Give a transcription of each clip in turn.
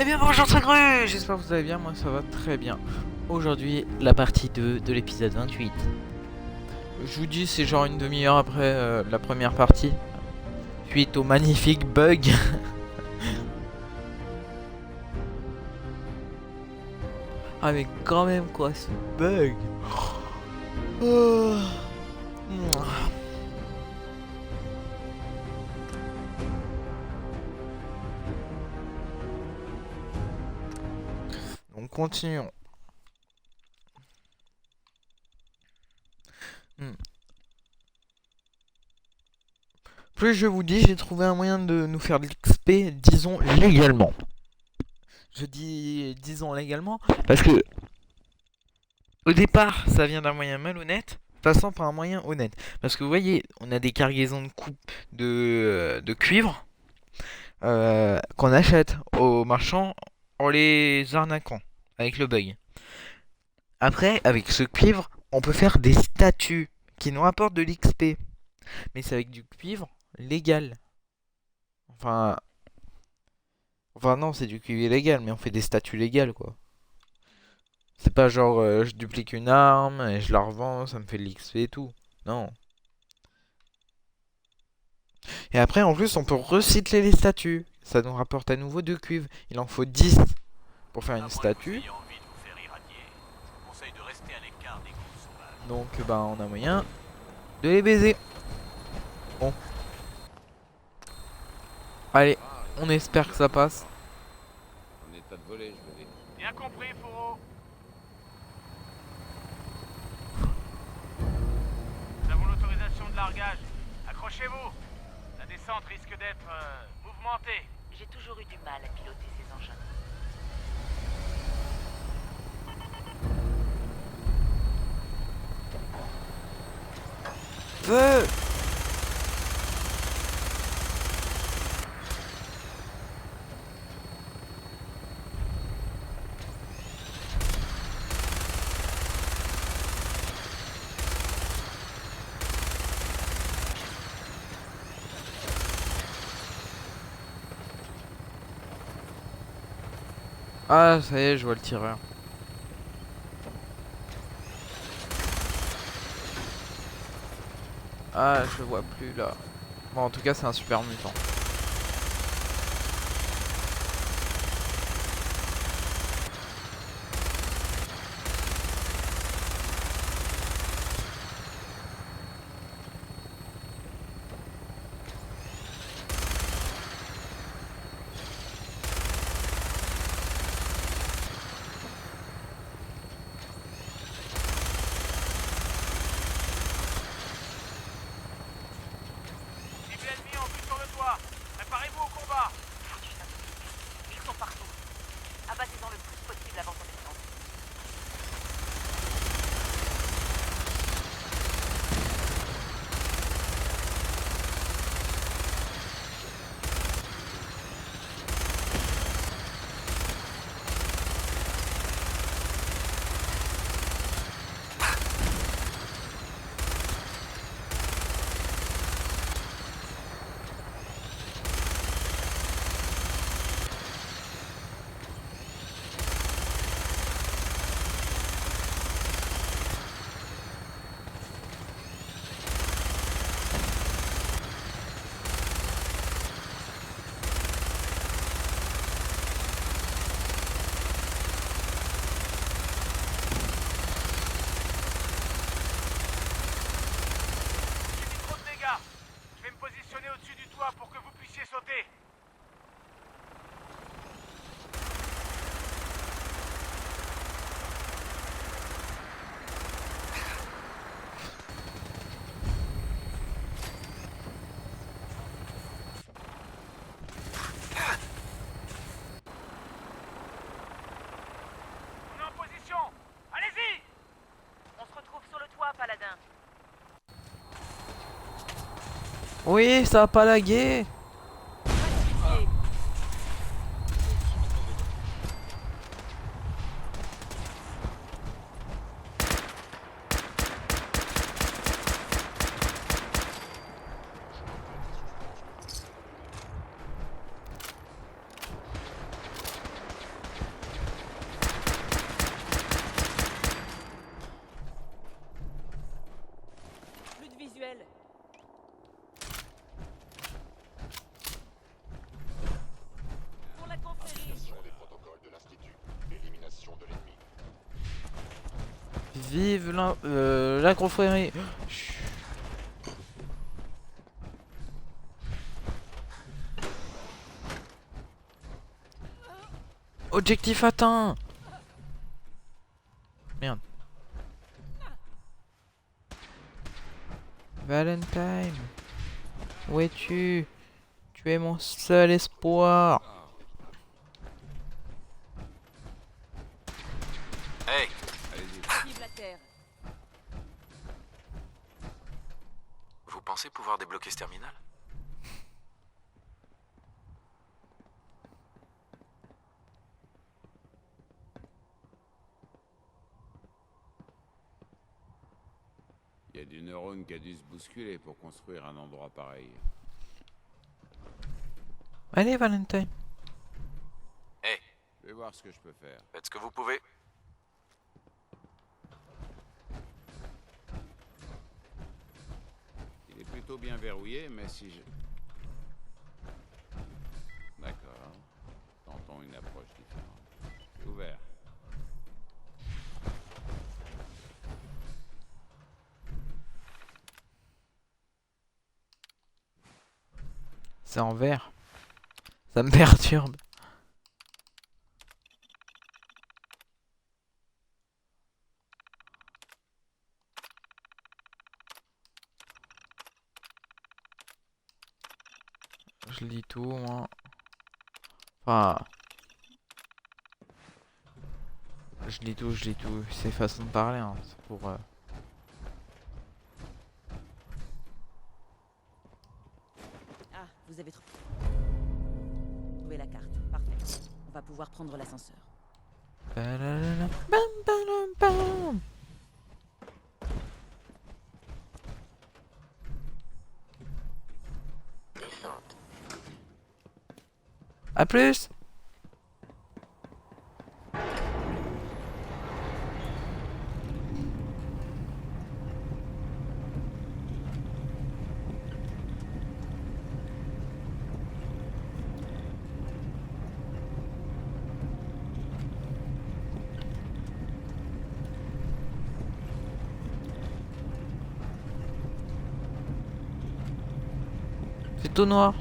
bien, bonjour très cru. J'espère que vous allez bien, moi ça va très bien. Aujourd'hui, la partie 2 de l'épisode 28. Je vous dis, c'est genre une demi-heure après la première partie. Suite au magnifique bug. Ah mais quand même quoi, ce bug. Oh. Donc continuons. Plus je vous dis, j'ai trouvé un moyen de nous faire de l'XP, disons légalement. Je dis disons légalement parce que au départ, ça vient d'un moyen malhonnête, passant par un moyen honnête. Parce que vous voyez, on a des cargaisons de coupe de cuivre qu'on achète aux marchands en les arnaquant avec le bug. Après, avec ce cuivre, on peut faire des statues qui nous rapportent de l'XP. Mais c'est avec du cuivre légal. Enfin, enfin non, c'est du cuivre illégal, mais on fait des statues légales quoi. C'est pas genre je duplique une arme et je la revends, ça me fait de l'XP et tout. Non. Et après, en plus, on peut recycler les statues. Ça nous rapporte à nouveau 2 cuivres. Il en faut 10 pour faire une statue. Donc, bah, on a moyen de les baiser. Bon. Allez, on espère que ça passe. En état de voler, je veux dire. Bien compris, Fourreau. Nous avons l'autorisation de largage. Accrochez-vous. La descente risque d'être mouvementée. J'ai toujours eu du mal à piloter ces engins. Feu! Ah, ça y est, je vois le tireur. Ah, je le vois plus là. Bon, en tout cas, c'est un super mutant. Cible ennemie en vue sur le toit. Préparez-vous au combat. Foutu synthétique. Ils sont partout. Abattez-en le plus possible avant son descente. J'ai mis trop de dégâts. Je vais me positionner au-dessus du toit pour que vous puissiez sauter. On est en position. Allez-y. On se retrouve sur le toit, Paladin. Oui, ça a pas lagué. Modifié. Vive la confrérie. Chut. Objectif atteint. Merde. Valentine. Où es-tu? Tu es mon seul espoir. Hey, allez-y. Vive la Terre. Vous pensez pouvoir débloquer ce terminal? Il y a du neurone qui a dû se bousculer pour construire un endroit pareil. Allez, Valentine. Hey, Je vais voir ce que je peux faire. faites ce que vous pouvez. Il est plutôt bien verrouillé, mais si je... D'accord. Tentons une approche différente. C'est ouvert. C'est en vert. Ça me perturbe. Je lis tout, moi. Enfin... Je lis tout, je lis tout. C'est façon de parler, hein. C'est pour... Ah, vous avez trouvé la carte. Parfait. On va pouvoir prendre l'ascenseur. Balalala, bam, balam, bam. À plus. C'est tout noir.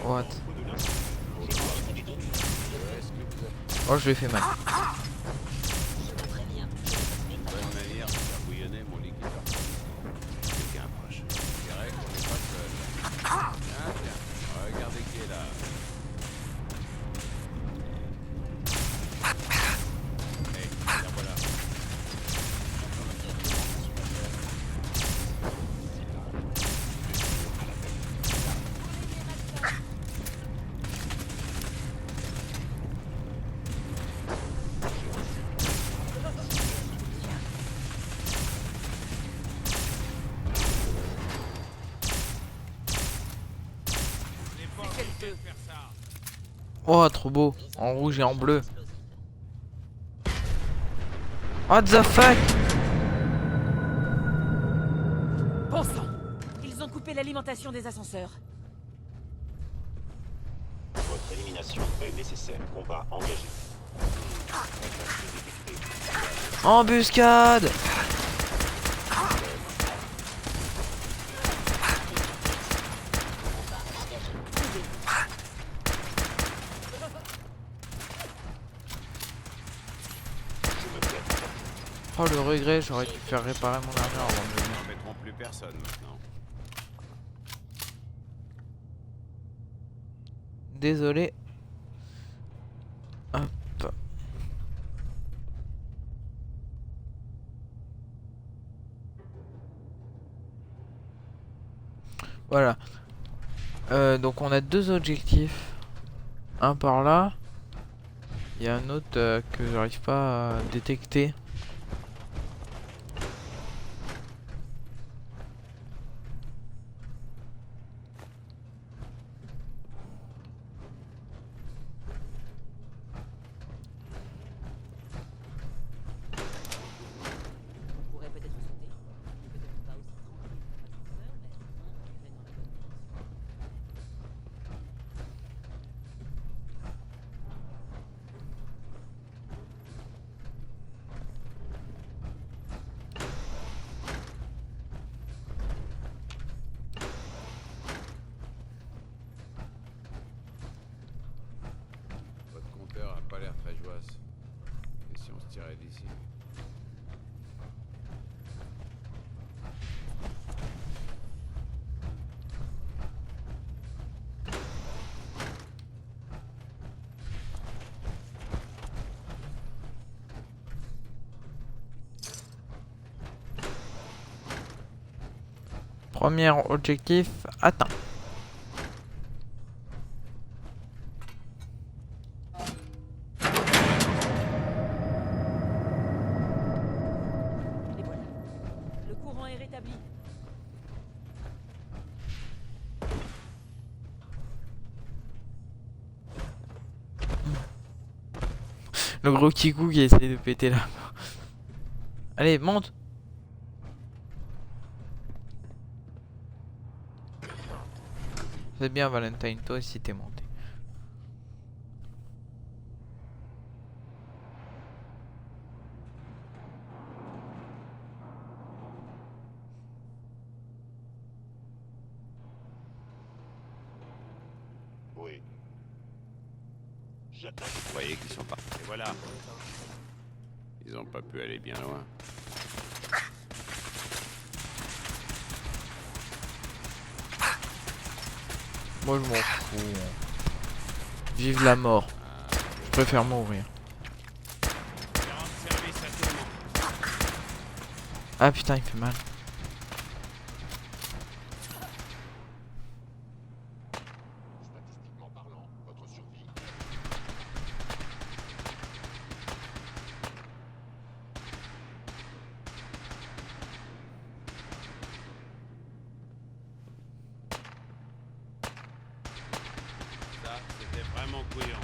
What? Oh, je lui ai fait mal. Bonne manière de faire bouillonner mon liquide. Quelqu'un approche. Je dirais qu'on n'est pas seul. Tiens, regardez qui est là. Hey, tiens, voilà. Oh, trop beau. En rouge et en bleu. What the fuck? Bon sang! Ils ont coupé l'alimentation des ascenseurs. Votre élimination est nécessaire. Combat engagé. Embuscade. Oh, le regret, j'aurais dû faire réparer mon armure avant de venir. Ils n'embêteront plus personne maintenant. Désolé. Hop. Voilà. Donc on a deux objectifs. Un par là. Il y a un autre que j'arrive pas à détecter. si on se tirait d'ici. Premier objectif atteint. Les voilà. Le courant est rétabli. Le gros Kikou qui essaie de péter là. Allez, monte. C'est bien Valentine, toi aussi t'es monté. Oui. J'attaque. Vous voyez qu'ils sont partis. Et voilà. Ils ont pas pu aller bien loin. Moi je m'en fous. Vive la mort. Je préfère mourir. Je vais rendre service à tout le monde. Ah putain, il fait mal. Statistiquement parlant, votre survie. Ça, c'était vraiment couillon.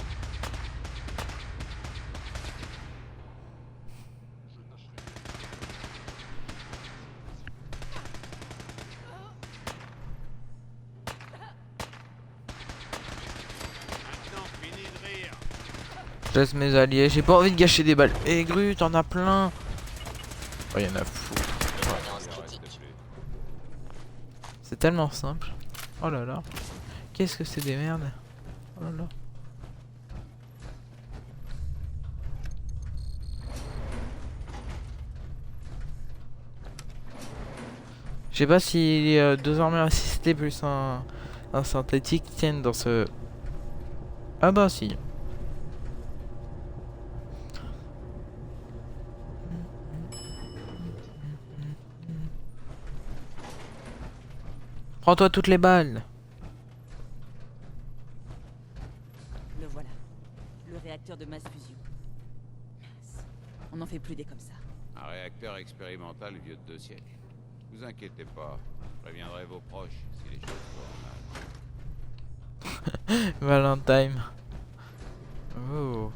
Je tâcherai de... Maintenant, fini de rire. Je laisse mes alliés, j'ai pas envie de gâcher des balles. Eh Gru, t'en as plein. Oh, y'en a fou. Il en reste plus. C'est tellement simple. Oh là là. Qu'est-ce que c'est des merdes. Oh là là. Je sais pas si les deux armures assistées plus un synthétique tiennent dans ce... Ah bah si. Prends-toi toutes les balles. Le voilà. Le réacteur de masse fusion. Mince. On n'en fait plus des comme ça. Un réacteur expérimental vieux de 2 siècles. Vous inquiétez pas, je préviendrai vos proches si les choses tournent mal. Valentine. Oh.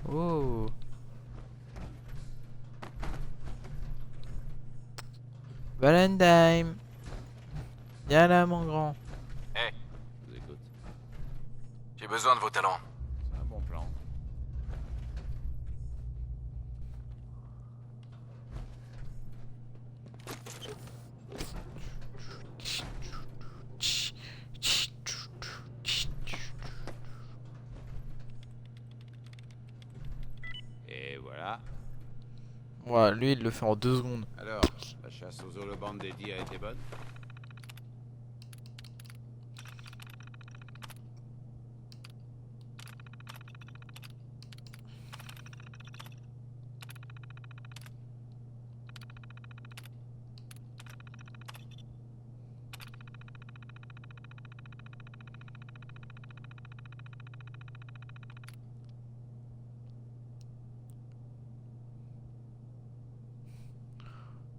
Oh. Valentine. Viens là mon grand. Hé, Je vous écoute. j'ai besoin de vos talents. C'est un bon plan. Et voilà. Ouais, lui il le fait en 2 secondes. Alors, la chasse aux holobandes dédiées a été bonne?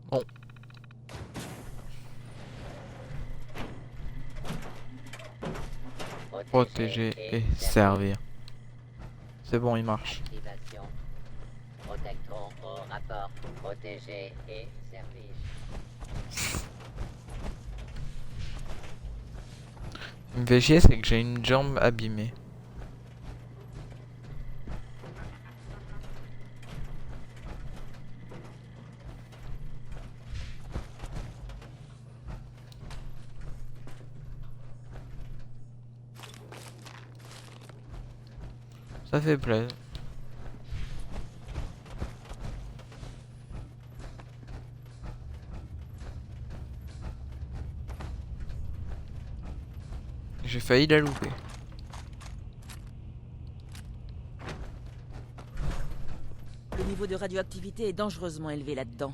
Bon. Protéger et servir. C'est bon, il marche. Activation. Protectron au rapport. Protéger et service. Ce qui me fait chier, c'est que j'ai une jambe abîmée. Ça fait plaisir. failli la louper. Le niveau de radioactivité est dangereusement élevé là-dedans.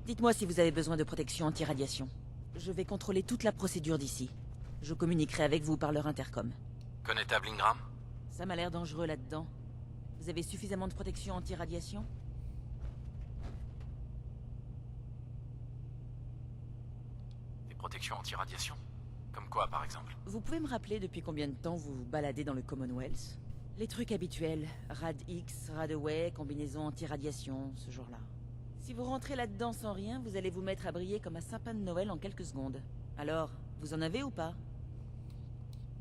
Dites-moi si vous avez besoin de protection anti-radiation. Je vais contrôler toute la procédure d'ici. Je communiquerai avec vous par leur intercom. Connétable Ingram? Ça m'a l'air dangereux là-dedans. Vous avez suffisamment de protection anti-radiation? Des protections anti-radiation? Comme quoi, par exemple? Vous pouvez me rappeler depuis combien de temps vous vous baladez dans le Commonwealth? Les trucs habituels, Rad X, Radaway, combinaison anti-radiation, ce genre-là. Si vous rentrez là-dedans sans rien, vous allez vous mettre à briller comme un sapin de Noël en quelques secondes. Alors, vous en avez ou pas?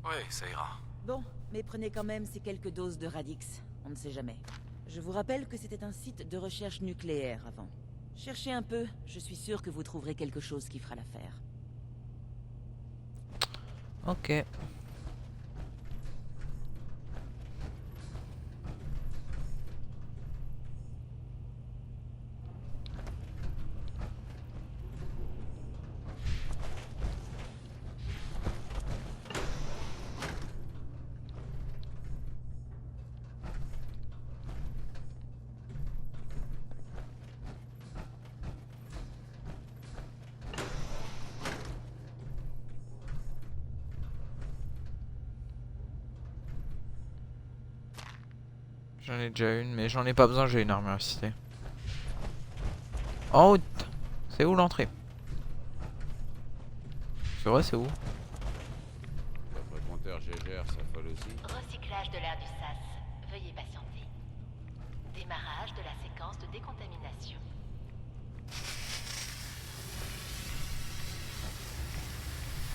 Ouais, ça ira. Bon, mais prenez quand même ces quelques doses de Radix, on ne sait jamais. Je vous rappelle que c'était un site de recherche nucléaire avant. Cherchez un peu, je suis sûr que vous trouverez quelque chose qui fera l'affaire. Ok. J'en ai déjà une, mais j'en ai pas besoin, j'ai une armure assistée. En route. C'est où l'entrée? C'est vrai, c'est où? Votre compteur GGR s'affole aussi. Recyclage de l'air du SAS. Veuillez patienter. Démarrage de la séquence de décontamination.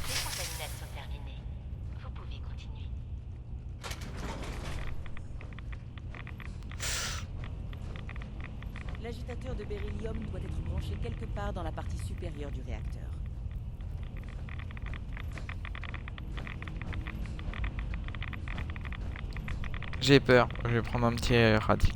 Décontamination terminée. Vous pouvez continuer. L'agitateur de beryllium doit être branché quelque part dans la partie supérieure du réacteur. J'ai peur, je vais prendre un petit Radix.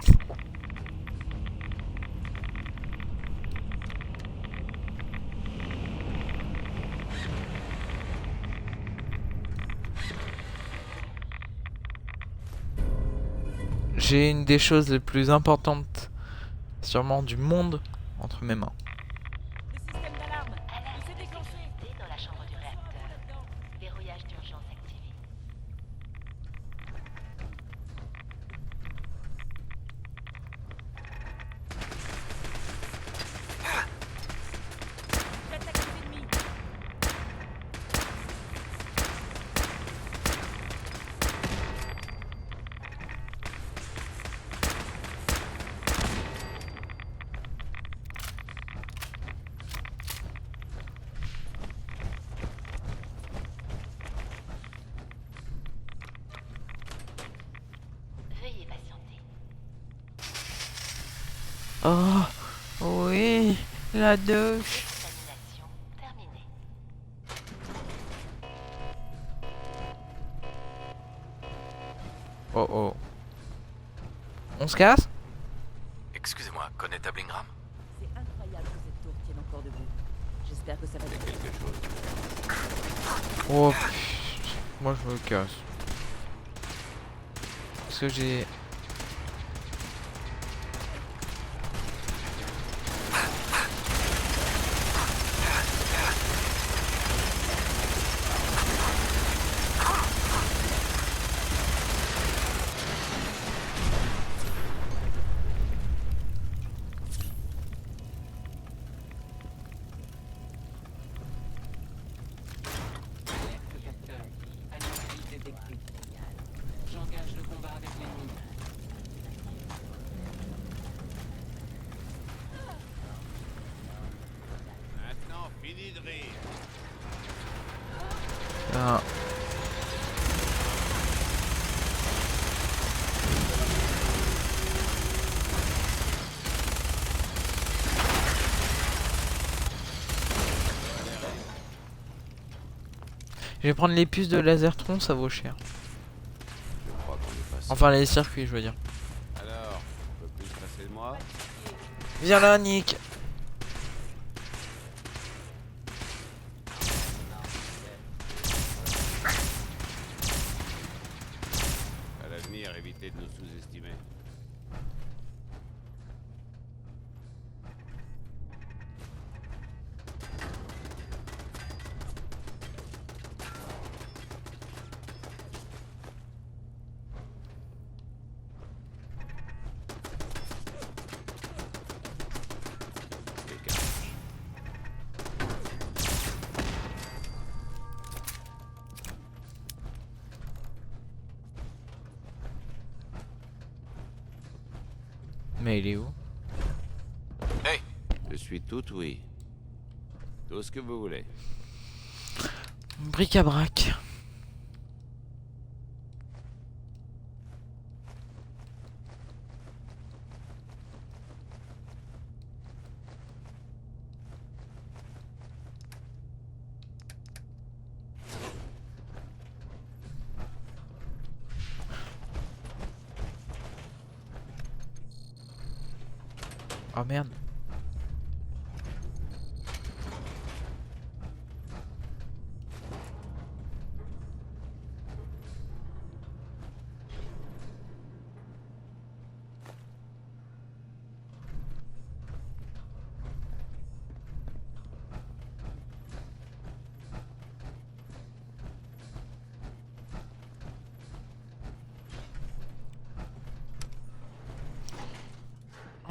J'ai une des choses les plus importantes, sûrement du monde, entre mes mains. Le système d'alarme, il s'est déclenché. Sécurité dans la chambre du réacteur. Verrouillage d'urgence activé. J'attaque les ennemis. Veuillez patienter. Oh, oui, la douche. Décontamination terminée. Oh oh. On se casse? Excusez-moi, Connétable Ingram? C'est incroyable que cette tour tienne encore debout. J'espère que ça va C'est durer. quelque chose. Oh, pff, moi je me casse. Parce que j'ai... Maintenant, fini de rire. Ah. Je vais prendre les puces de Lasertron, ça vaut cher. Je crois qu'on est passé. Enfin les circuits, je veux dire. Alors, on peut plus se passer de moi? Viens là, Nick. l'avenir, évitez de nous sous-estimer. Quelqu'un marche. Mais il est où? Hey, Je suis tout oui. Tout ce que vous voulez. Bric-à-brac. Oh merde.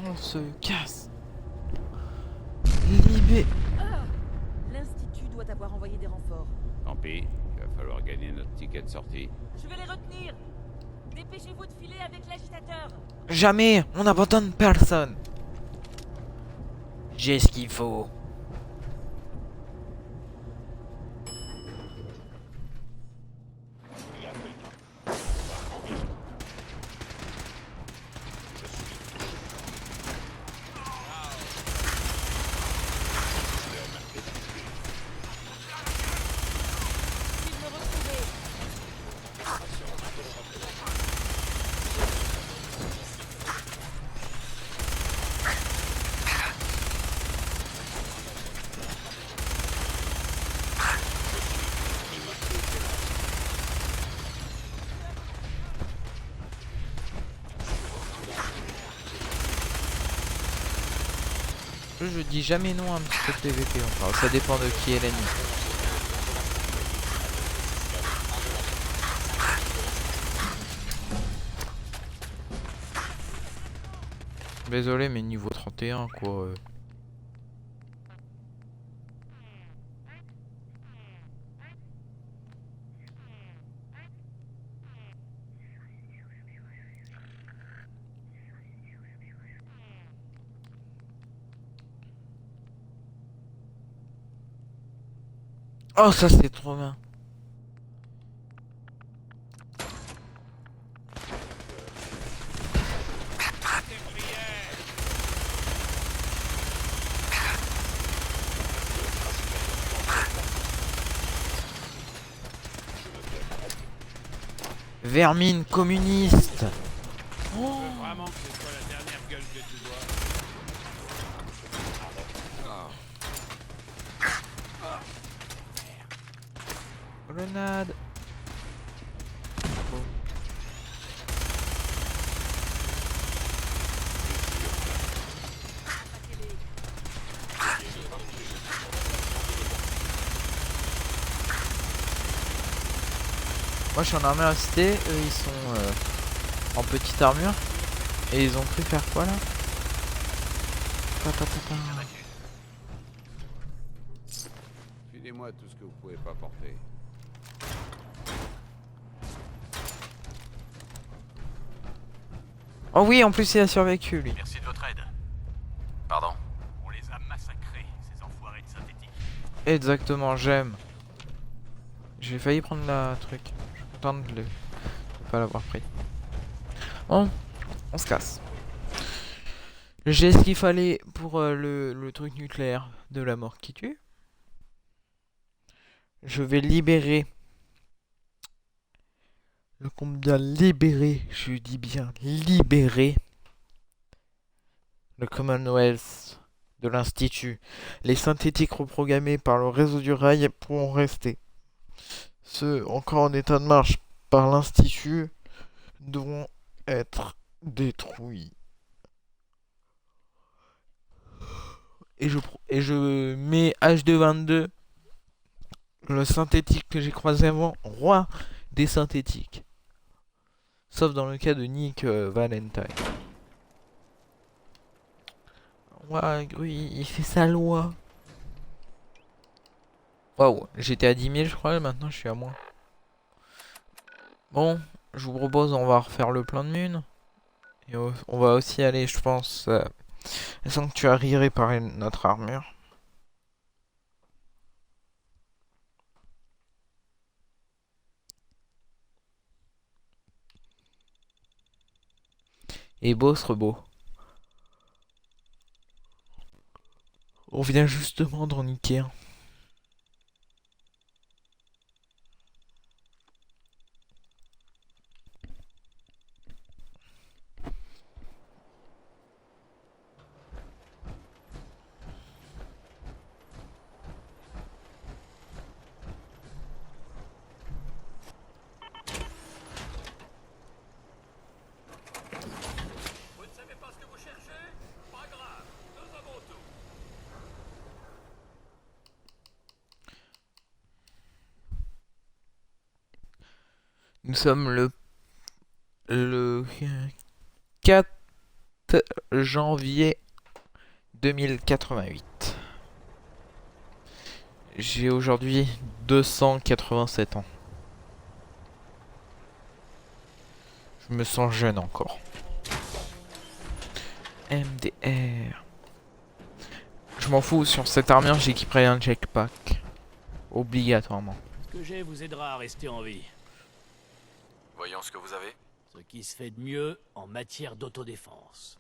On se casse. Libé. Ah, l'Institut doit avoir envoyé des renforts. Tant pis, il va falloir gagner notre ticket de sortie. Je vais les retenir. Dépêchez-vous de filer avec l'agitateur. Jamais, on n'abandonne personne. J'ai ce qu'il faut. Il y a quelqu'un. Combat engagé. Je suis touché. L'homme est tué. Cible retrouvée. Opération interrompue. Je dis jamais non à un petit peu de PVP enfin, ça dépend de qui est l'ennemi. Désolé mais niveau 31 quoi. Oh ça c'est trop bien. Vermine communiste. Je veux vraiment que ce soit la dernière gueule que tu vois. Grenade. Moi je suis en armure assistée, eux ils sont en petite armure. Et ils ont cru faire quoi là? Ta, ta, ta, ta. Filez-moi tout ce que vous pouvez pas porter. Oh oui en plus il a survécu lui. merci de votre aide. Pardon? On les a massacrés, ces enfoirés de synthétiques. Exactement, j'aime. J'ai failli prendre la truc. Je suis content de pas l'avoir pris. Bon, on se casse. J'ai ce qu'il fallait pour le truc nucléaire de la mort qui tue. Je vais libérer. Le combien libérer, je dis bien libérer. Le Commonwealth de l'Institut. Les synthétiques reprogrammés par le réseau du rail pourront rester. Ceux encore en état de marche par l'Institut devront être détruits. Et je mets H222, le synthétique que j'ai croisé avant, roi des synthétiques. Sauf dans le cas de Nick Valentine. Ouais, Gru, il fait sa loi. Waouh, j'étais à 10 000 je crois, maintenant je suis à moins. Bon, je vous propose, on va refaire le plein de mune. Et on va aussi aller, je pense, sanctuary réparer notre armure. Et beau serait beau. On vient justement d'en niquer un. Vous ne savez pas ce que vous cherchez? Pas grave, nous avons tout. Nous sommes le 4 janvier 2088. J'ai aujourd'hui 287 ans. Je me sens jeune encore. MDR. Je m'en fous, sur cette armure j'équiperai un jetpack. Obligatoirement. Ce que j'ai vous aidera à rester en vie. Voyons ce que vous avez. Ce qui se fait de mieux en matière d'autodéfense.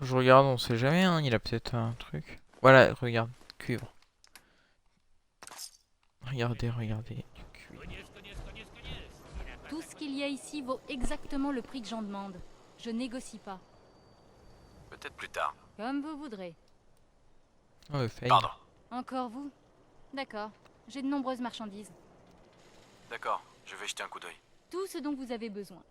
Je regarde, on sait jamais, hein, il a peut-être un truc. Voilà, regarde, cuivre. Regardez, regardez, du cuivre. Tout ce qu'il y a ici vaut exactement le prix que j'en demande. Je négocie pas. Peut-être plus tard. Comme vous voudrez. Oh, fail. Pardon. Encore vous? D'accord. J'ai de nombreuses marchandises. D'accord, je vais jeter un coup d'œil. Tout ce dont vous avez besoin.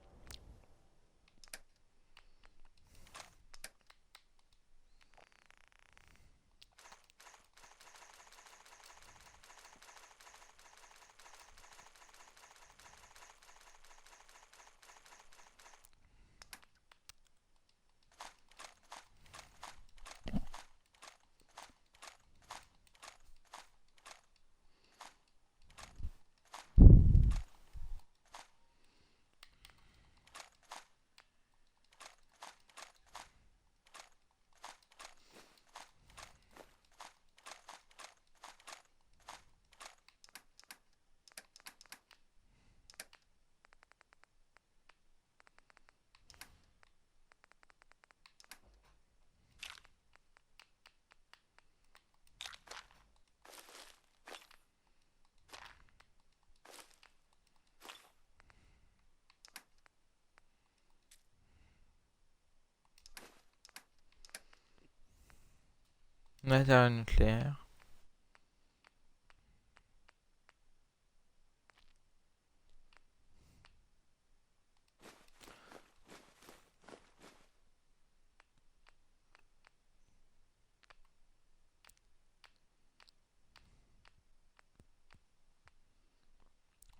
Matériel nucléaire.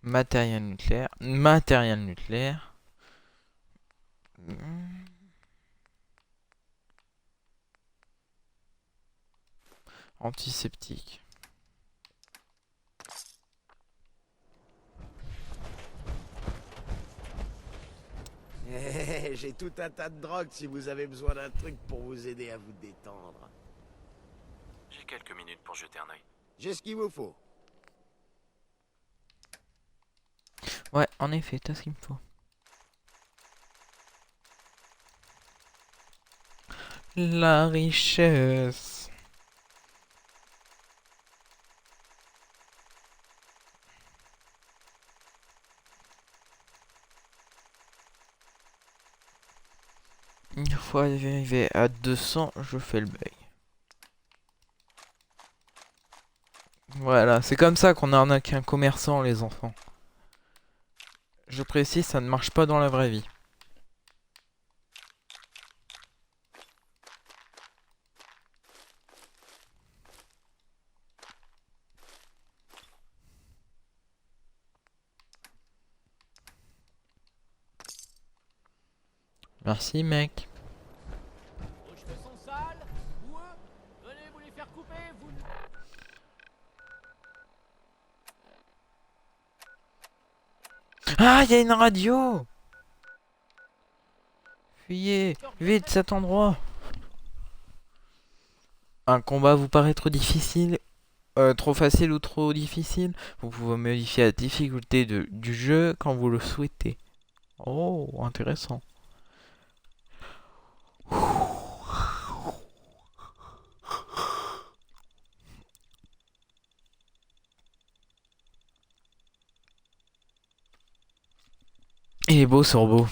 Matériel nucléaire. Matériel nucléaire. Antiseptique. J'ai tout un tas de drogue si vous avez besoin d'un truc pour vous aider à vous détendre. J'ai quelques minutes pour jeter un œil. J'ai ce qu'il vous faut. Ouais, en effet, t'as ce qu'il me faut. La richesse. Une fois arrivé à 200, je fais le bail. Voilà, c'est comme ça qu'on arnaque un commerçant, les enfants. Je précise, ça ne marche pas dans la vraie vie. Merci, mec. Vos cheveux sont sales, boueux. Venez vous les faire couper, vous. Ah, il y a une radio! Fuyez, vite cet endroit. Un combat vous paraît trop difficile, trop facile ou trop difficile? Vous pouvez modifier la difficulté du jeu quand vous le souhaitez. Oh, intéressant. Il est beau, Sorbo.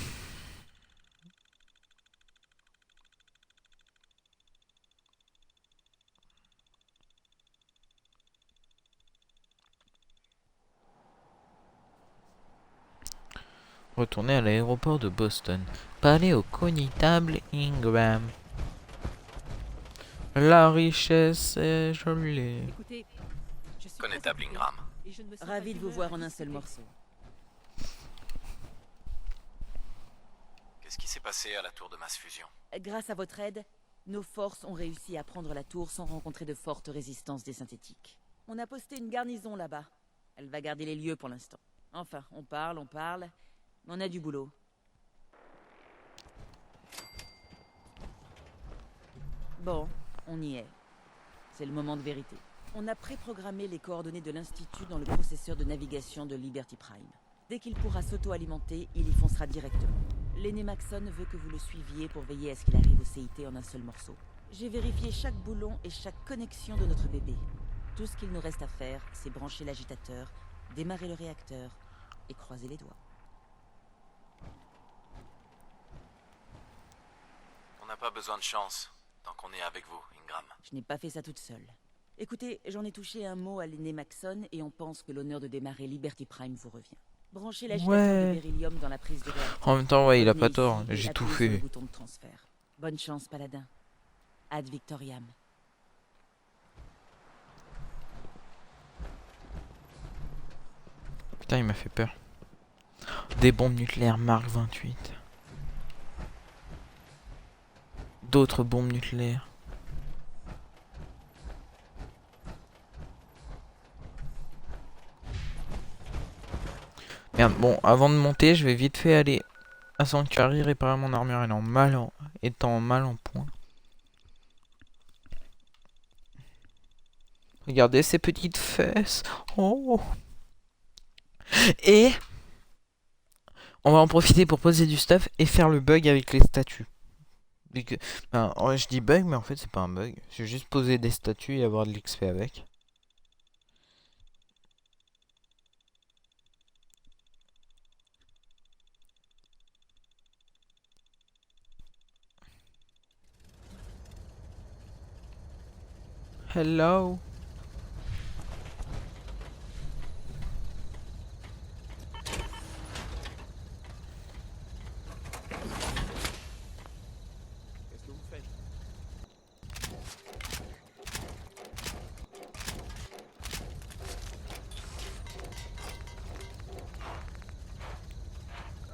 Retourner à l'aéroport de Boston. Parler au connétable Ingram. La richesse est jolie. Écoutez, je suis Connétable Ingram. ravi de vous voir en un seul morceau. Qu'est-ce qui s'est passé à la tour de masse fusion? Grâce à votre aide, nos forces ont réussi à prendre la tour sans rencontrer de fortes résistances des synthétiques. On a posté une garnison là-bas. Elle va garder les lieux pour l'instant. Enfin, on parle, mais on a du boulot. Bon, on y est. C'est le moment de vérité. On a préprogrammé les coordonnées de l'Institut dans le processeur de navigation de Liberty Prime. Dès qu'il pourra s'auto-alimenter, il y foncera directement. L'aîné Maxon veut que vous le suiviez pour veiller à ce qu'il arrive au CIT en un seul morceau. J'ai vérifié chaque boulon et chaque connexion de notre bébé. Tout ce qu'il nous reste à faire, c'est brancher l'agitateur, démarrer le réacteur et croiser les doigts. On n'a pas besoin de chance, tant qu'on est avec vous, Ingram. Je n'ai pas fait ça toute seule. Écoutez, j'en ai touché un mot à l'aîné Maxon et on pense que l'honneur de démarrer Liberty Prime vous revient. Branchez l'agitateur de beryllium dans la prise du réacteur. En même temps, ouais, il a pas Revenez tort. ici et J'ai tout appuyez sur le fait. bouton de transfert. Bonne chance, paladin. Ad Victoriam. Putain, il m'a fait peur. Des bombes nucléaires Mark 28. D'autres bombes nucléaires. Merde, bon, avant de monter, je vais vite fait aller à Sanctuary réparer mon armure étant mal en point. Regardez ces petites fesses. Oh. Et on va en profiter pour poser du stuff et faire le bug avec les statues. Ben, je dis bug, mais en fait c'est pas un bug. C'est juste poser des statues et avoir de l'XP avec. Hello. Qu'est-ce que vous faites?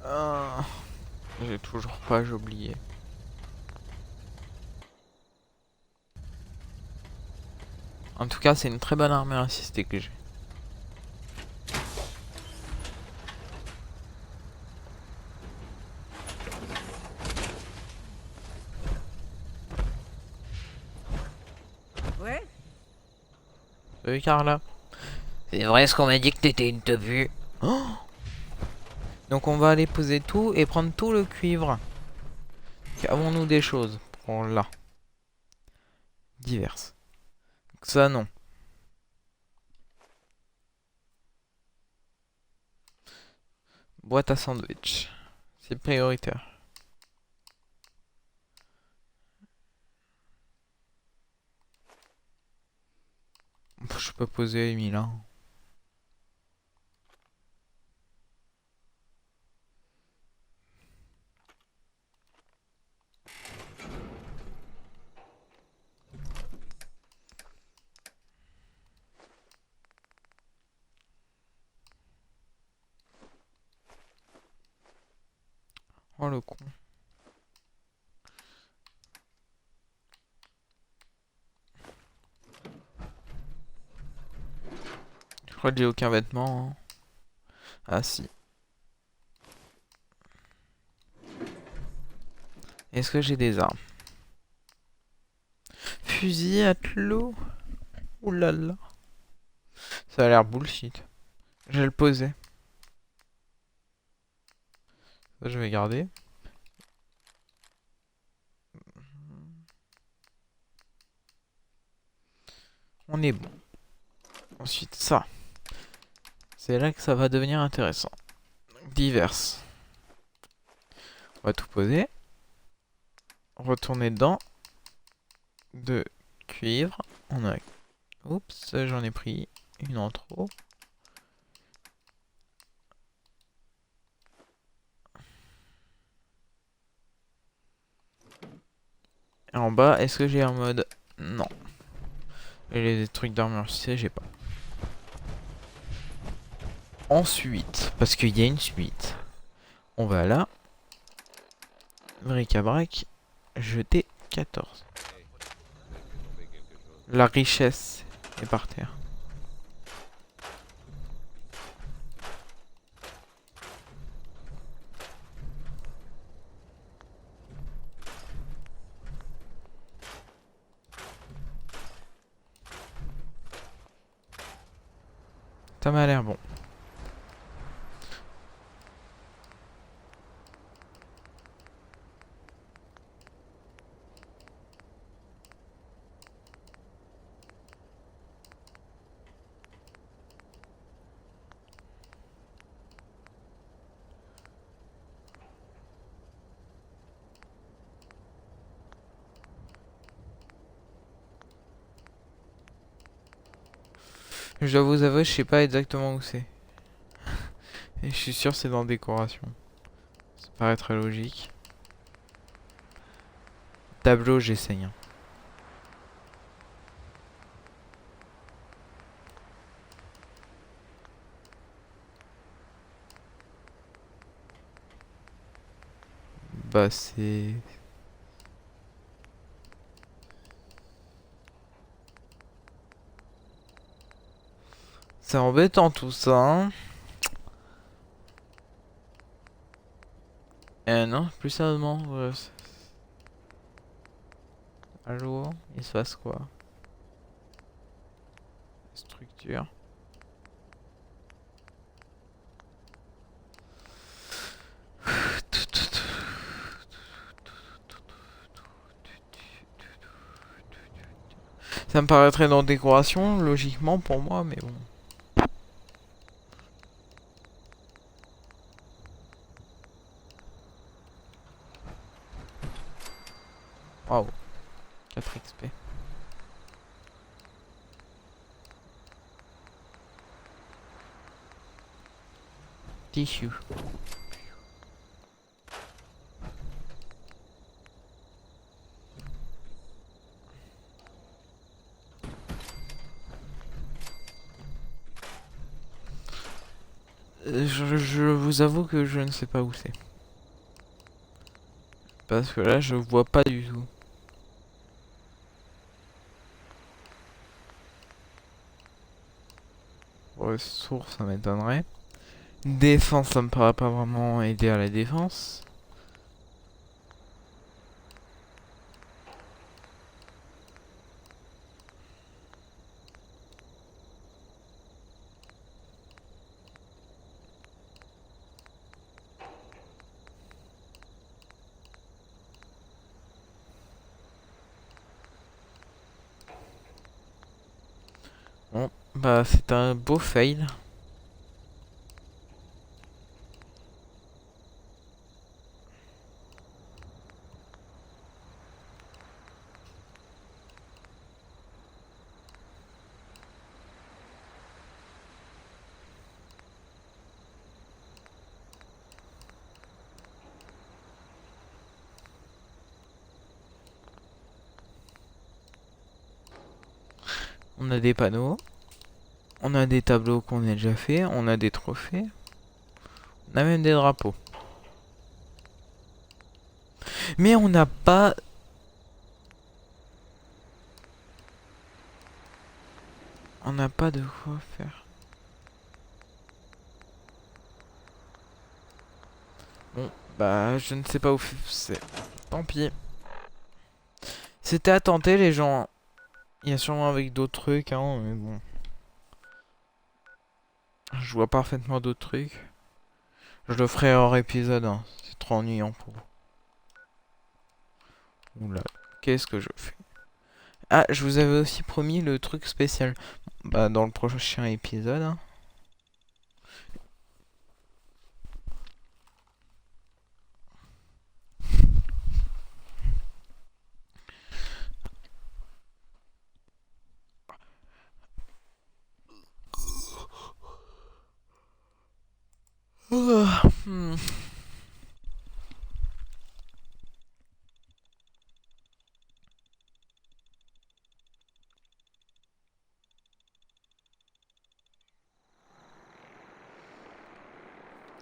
Ah, j'ai toujours pas, j'ai oublié. En tout cas, c'est une très bonne armure assistée que j'ai. Salut Carla. C'est vrai ce qu'on m'a dit que t'étais une teubue. Oh, donc on va aller poser tout et prendre tout le cuivre. Avons-nous des choses pour là? Diverses. Donc ça non. Boîte à sandwich. C'est prioritaire. Je peux poser Amy là. Oh le con. Je crois que j'ai aucun vêtement. Hein. Ah si. Est-ce que j'ai des armes? Fusil à clous. Ouh là là. Ça a l'air bullshit. Je vais le poser. Ça je vais garder. On est bon. Ensuite ça. C'est là que ça va devenir intéressant. Diverses. On va tout poser. Retourner dedans. De cuivre. On a... Oups, j'en ai pris une en trop. Et en bas, est-ce que j'ai un mode? Non. Et les trucs d'armure, j'ai pas. Ensuite, parce qu'il y a une suite, on va là. Bric-à-brac. Jeter 14. La richesse est par terre. Ça m'a l'air bon. Je dois vous avouer, je sais pas exactement où c'est. Et je suis sûr c'est dans décoration. Ça paraît très logique. Tableau, j'essaye. Hein. Bah c'est... C'est embêtant tout ça. Hein. Non, plus sérieusement. Allô, il se passe quoi? Structure. Ça me paraîtrait dans décoration, logiquement pour moi, mais bon. Waouh. 4 XP. Tissue. Je vous avoue que je ne sais pas où c'est. Parce que là, je vois pas du tout. Ressources, ça m'étonnerait. Défense, ça me paraît pas vraiment aider à la défense. Bah, c'est un beau fail. On a des panneaux. On a des tableaux qu'on a déjà fait. On a des trophées. On a même des drapeaux. Mais on n'a pas... On n'a pas de quoi faire. Bon, bah, je ne sais pas où c'est. Tant pis. C'était à tenter, les gens. Il y a sûrement avec d'autres trucs, hein, mais bon. Je vois parfaitement d'autres trucs. Je le ferai hors épisode, hein. C'est trop ennuyant pour vous. Oula, qu'est-ce que je fais? Ah, je vous avais aussi promis le truc spécial. Bah, dans le prochain épisode, hein. Hmm.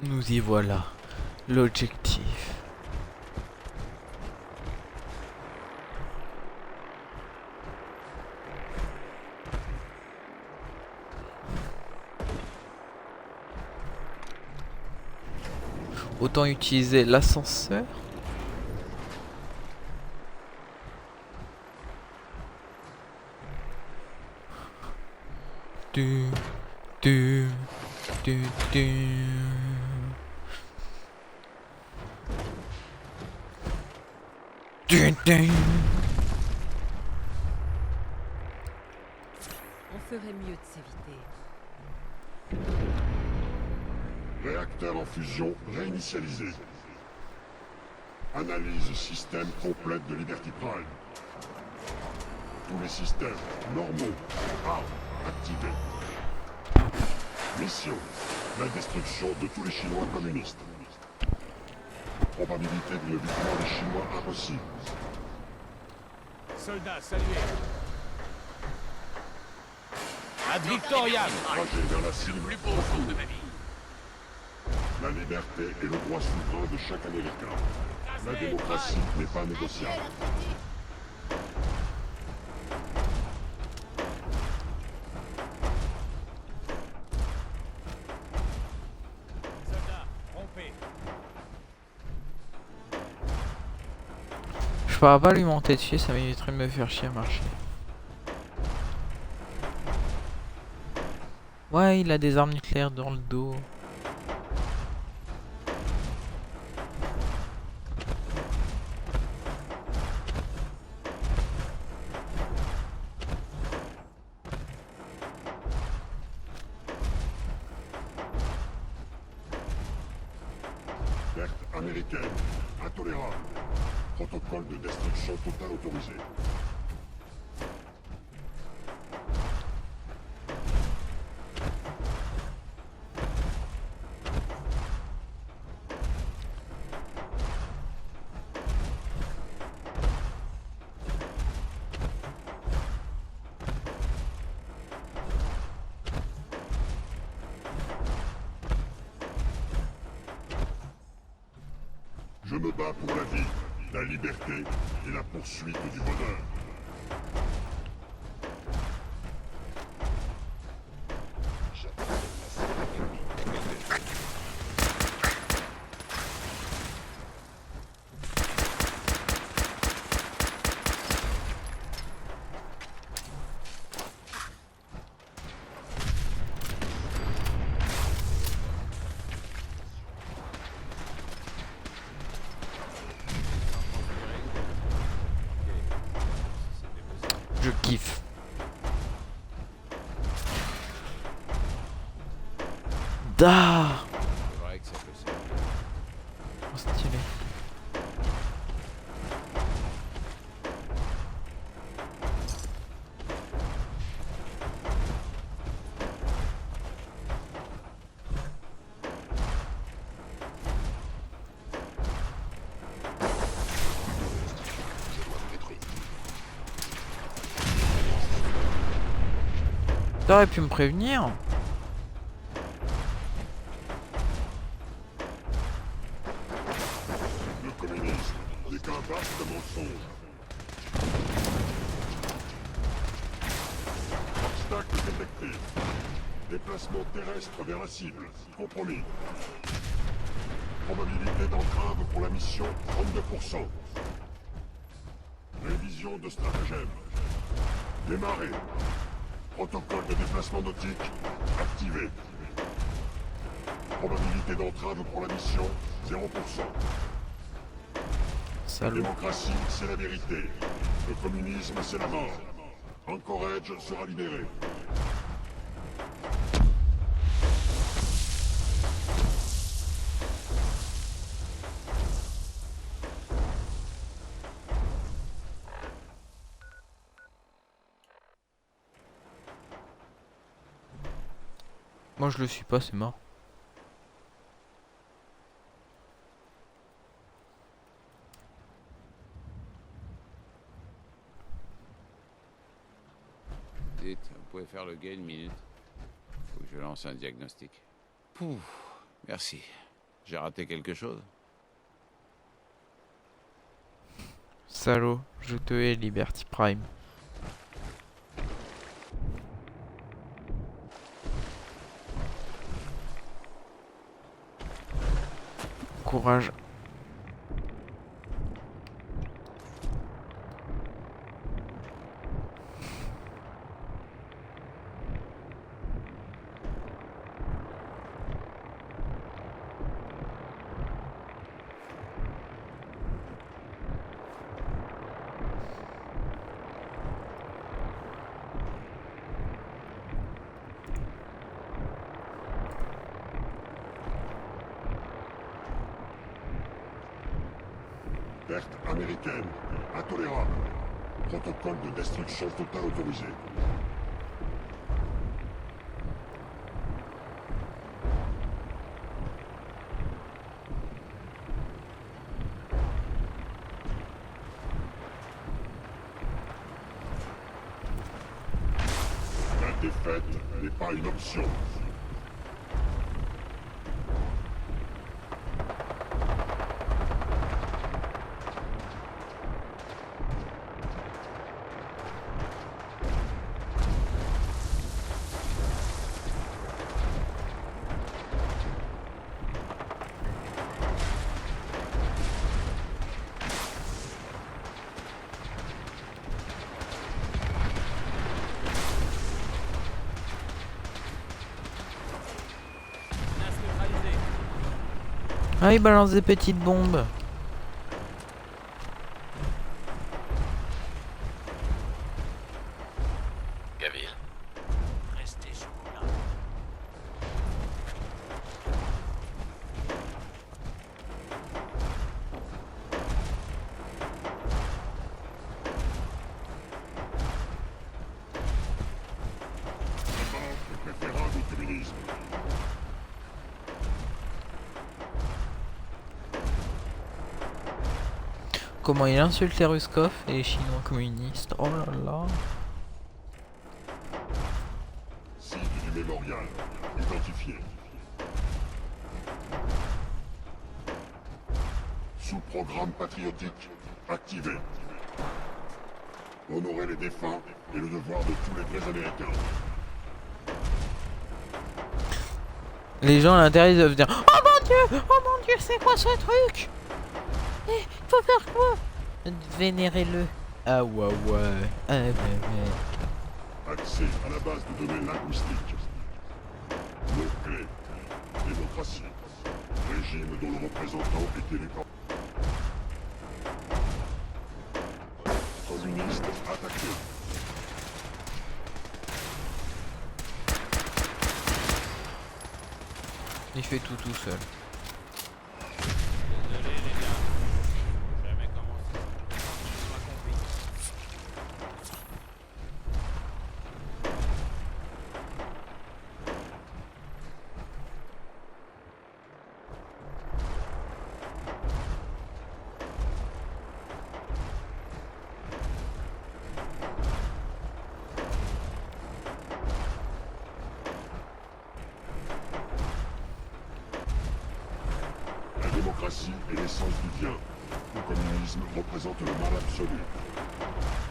Nous y voilà. L'objectif. Autant utiliser l'ascenseur. Du, du, du, du. Du, du. On ferait mieux de s'éviter. Réacteur en fusion réinitialisé. Analyse système complète de Liberty Prime. Tous les systèmes normaux, armes activés. Mission, la destruction de tous les Chinois communistes. Probabilité d'une victoire des Chinois impossible. Soldats, saluez. Ad Victoriam. Trajet vers la cible. Plus beau jour de ma vie. La liberté est le droit souverain de chaque Américain. La démocratie n'est pas négociable. Soldats, rompez. Je pourrais pas lui monter dessus, ça m'éviterait de me faire chier à marcher. Ouais, il a des armes nucléaires dans le dos. Perte américaine, intolérable. Protocole de destruction totale autorisé. Je me bats pour la vie, la liberté et la poursuite du bonheur. Da. C'est vrai que ça peut servir. Oh, stylé. T'aurais pu me prévenir. Le communisme n'est qu'un vaste mensonge. Obstacle détecté. Déplacement terrestre vers la cible. Compromis. Probabilité d'entrave pour la mission 32%. Révision de stratagème. Démarrer. Protocole de déplacement nautique activé. Probabilité d'entrave pour la mission 0%. La Salut. démocratie, c'est la vérité. Le communisme, c'est la mort. Anchorage sera libéré. Moi je le suis pas, c'est mort. Dites, vous pouvez faire le gain une minute. Faut que je lance un diagnostic. Pouf, merci. J'ai raté quelque chose? Salaud, je te hais, Liberty Prime. Courage. Perte américaine. Intolérable. Protocole de destruction totale autorisé. La défaite n'est pas une option. Ah, il balance des petites bombes. Gavir. Restez sur là. La mort est préférable au communisme. Comment il insulte les Ruskov et les Chinois communistes. Oh là là. Site du mémorial. Identifié. Sous-programme patriotique activé. Honorer les défunts est le devoir de tous les vrais Américains. Les gens à l'intérieur ils doivent dire oh mon dieu, c'est quoi ce truc? Eh, faut faire quoi? Vénérez-le. Ah ouais ouais. Ah ouais ouais. Accès à la base de données linguistiques. Mots-clés. Démocratie. Régime dont le représentant est élu par... Communiste attaqué. Il fait tout seul. Désolé les gars. Jamais commencé. Mission accomplie. La démocratie est l'essence du bien. Le communisme représente le mal absolu.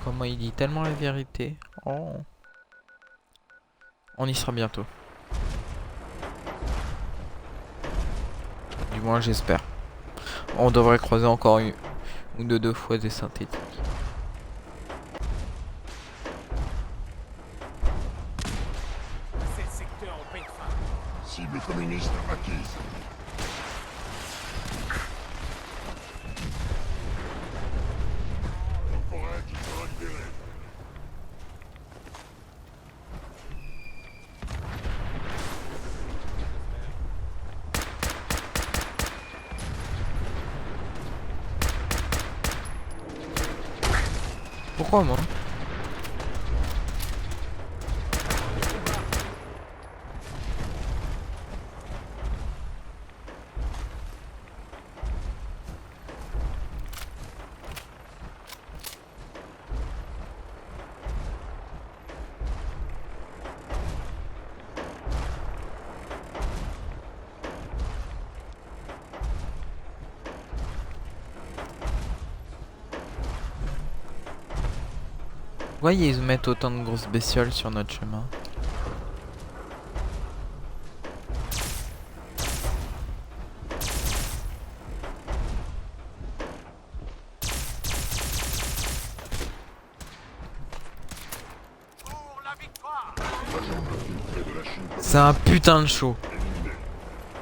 Comment il dit tellement la vérité. Oh. On y sera bientôt. Du moins j'espère. On devrait croiser encore une ou deux fois des synthétiques. C'est le secteur au Petra. Cible communiste acquise. Encore un qui sera libéré. Pourquoi moi? Voyez, ils mettent autant de grosses bestioles sur notre chemin. Pour la victoire! L'agent infiltré de la Chine C'est un putain de show. éliminé.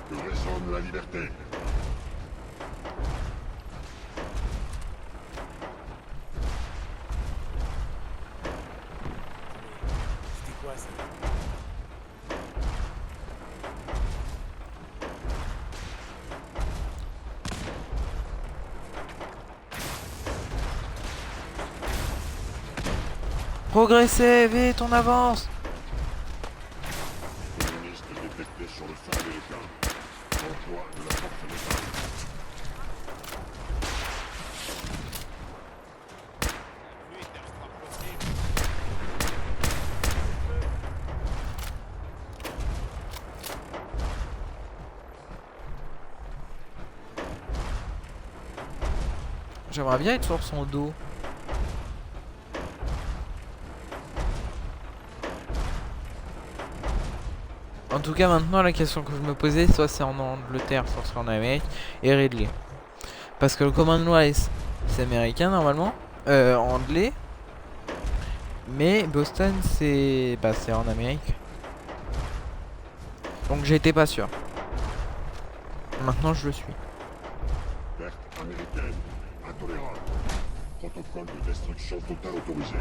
Que résonne la liberté. C'était quoi ça? Progressez, vite, on avance. Communiste détecté sur le sol américain. Emploi de la force légale. La pluie était encore possible. J'aimerais bien être sur son dos. En tout cas, maintenant, la question que je me posais, soit c'est en Angleterre, soit c'est en Amérique, et Ridley. Parce que le Commonwealth, c'est américain normalement, anglais. Mais Boston, c'est c'est en Amérique. Donc j'étais pas sûr. Maintenant, je le suis. Perte américaine. Intolérable. Protocole de destruction totale autorisé.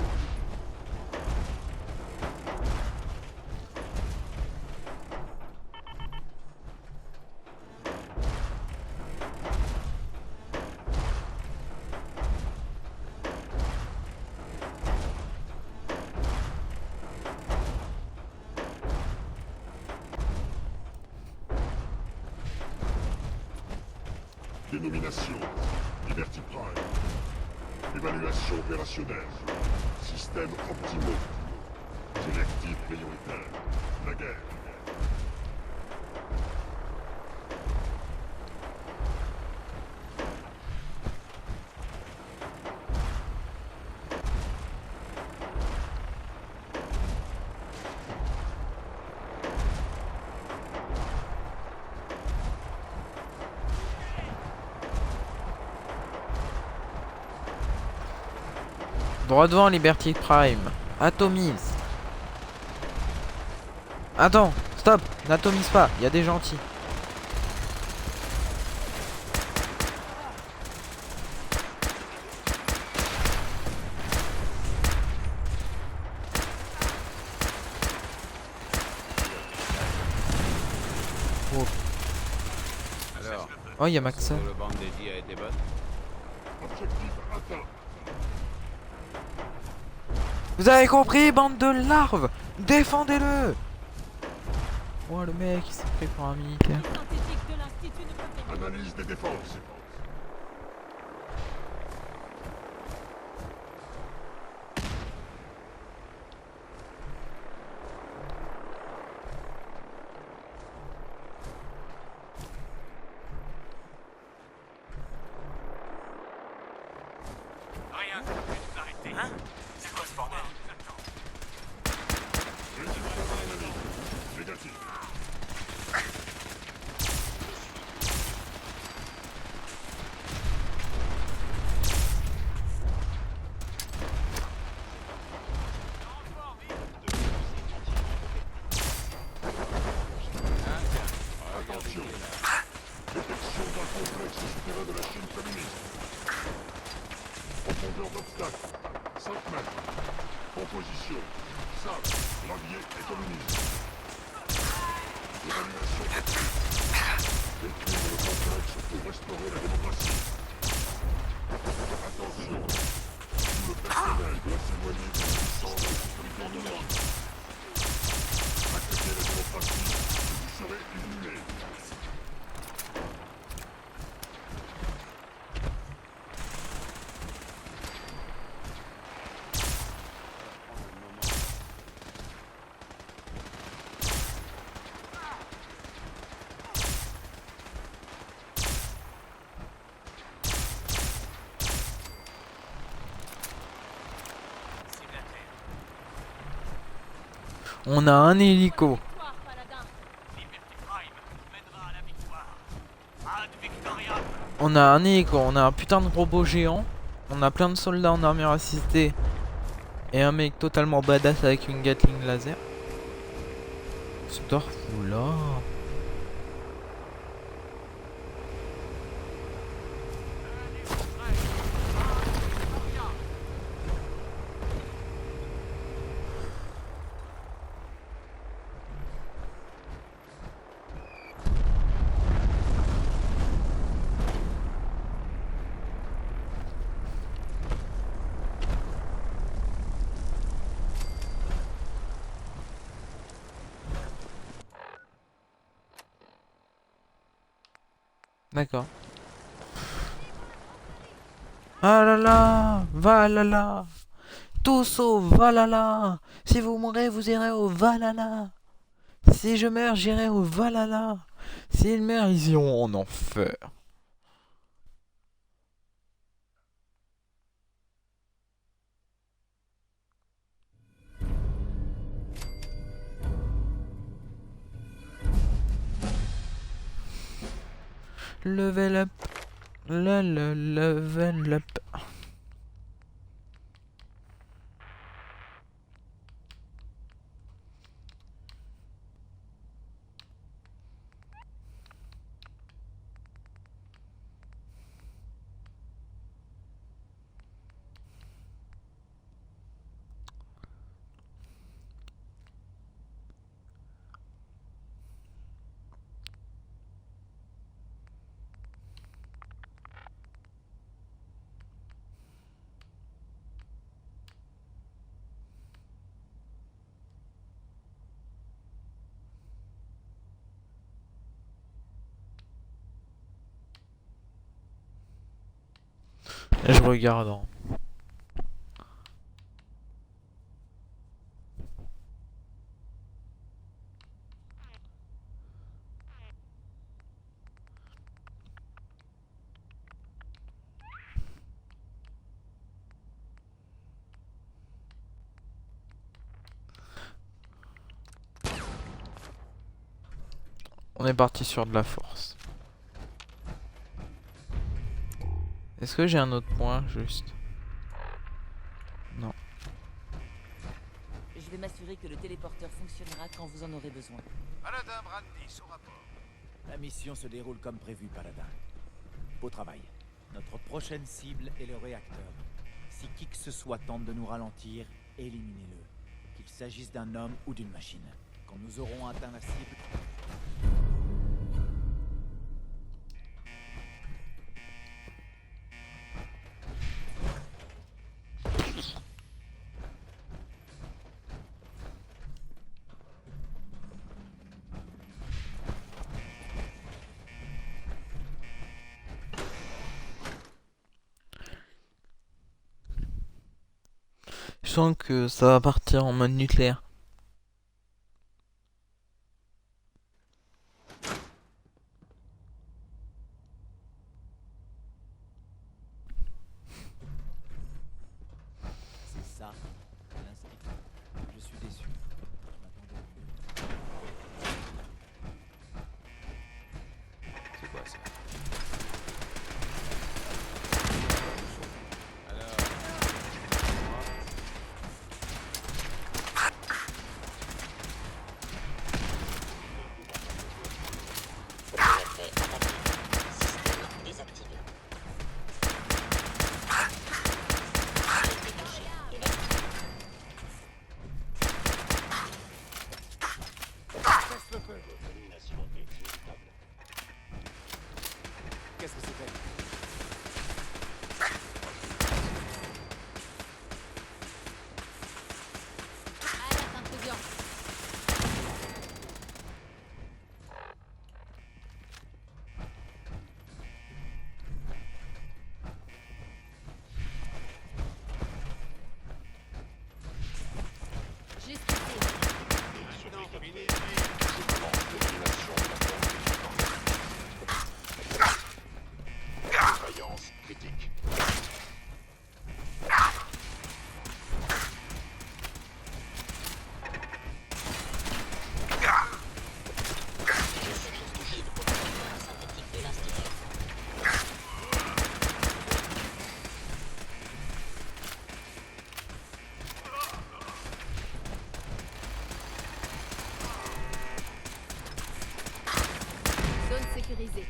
Dénomination. Liberty Prime. Évaluation opérationnelle. Système optimaux. Directive prioritaire. La guerre. Droit devant, Liberty Prime. Atomise. Attends, stop, n'atomise pas, il y a des gentils. Oh. Alors, Oh, il y a Maxa. le bande dédié a été bonne. Objectif atteint. Vous avez compris, bande de larves! Défendez-le! Oh, le mec, il s'est pris pour un militaire. Scientifique de l'Institut de protection. Analyse des défenses. Rien ne peut nous arrêter. Hein? C'est quoi ce bordel? Résultat d'analyse. Négatif. Attention. Détection d'un complexe souterrain de la Chine communiste. Profondeur d'obstacle. 5 mètres. Composition. Sable, gravier et communiste. Évaluation technique. Détruire le complexe pour restaurer la démocratie. Attention. Tout le personnel doit s'éloigner de la puissance de la sécurité numérique. Acceptez la démocratie, vous serez illuminés. On a un hélico. Victoire, Paladin. Liberty Prime mènera à la victoire. Ad Victoria. On a un hélico, on a un putain de robot géant. On a plein de soldats en armure assistée. Et un mec totalement badass avec une Gatling laser. Starfou là. D'accord. Ah là là, Valhalla. Tous au Valhalla. Si vous mourrez, vous irez au Valhalla. Si je meurs, j'irai au Valhalla. S'ils meurent, ils iront en enfer. Level up. Level up. Et je regarde. Hein. On est parti sur de la force. Est-ce que j'ai un autre point juste? Non. Je vais m'assurer que le téléporteur fonctionnera quand vous en aurez besoin. Paladin Brandis au rapport. La mission se déroule comme prévu, Paladin. Beau travail. Notre prochaine cible est le réacteur. Si qui que ce soit tente de nous ralentir, éliminez-le. Qu'il s'agisse d'un homme ou d'une machine. Quand nous aurons atteint la cible... sens que ça va partir en mode nucléaire. C'est ça, l'institut. Je suis déçu. Je m'attendais à mieux. C'est quoi ça? Contamination est inévitable. Qu'est-ce que c'était? Alerte intrusion. Justifié. Défaillance critique. Zone sécurisée.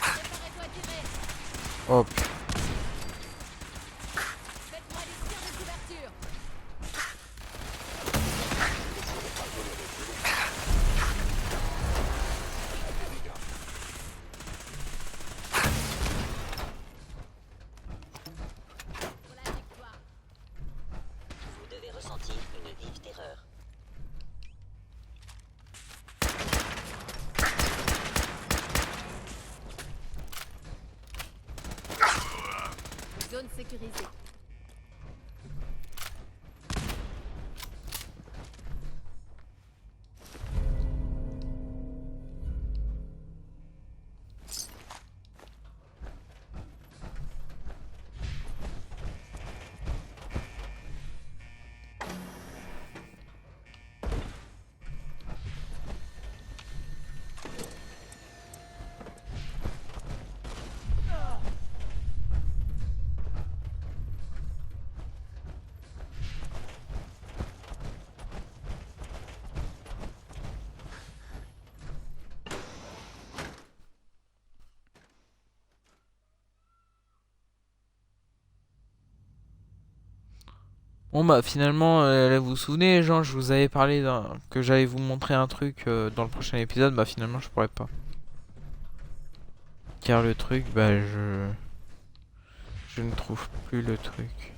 Préparez-toi à tirer. Hop. Faites-moi des tirs de couverture. Pour la victoire. Vous devez ressentir une vive terreur. Zone sécurisée. Bon bah finalement, là, vous vous souvenez, genre je vous avais parlé que j'allais vous montrer un truc dans le prochain épisode, bah finalement je pourrais pas. Car le truc, bah je ne trouve plus le truc.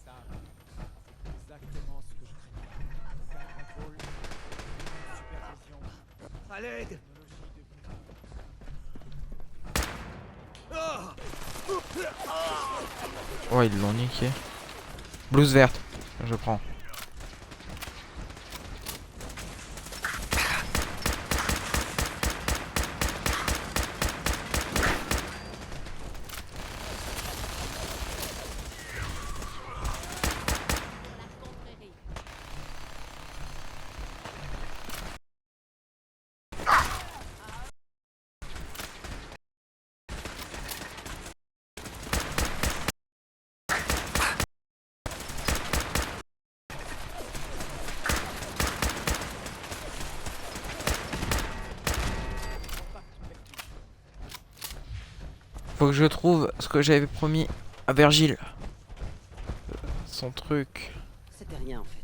Ça, c'est exactement ce que je craignais. Aucun contrôle, aucune supervision. À l'aide! Technologie devenue... Oh ils l'ont niqué. Blouse verte, je prends. Faut que je trouve ce que j'avais promis à Virgile. Son truc. C'était rien en fait.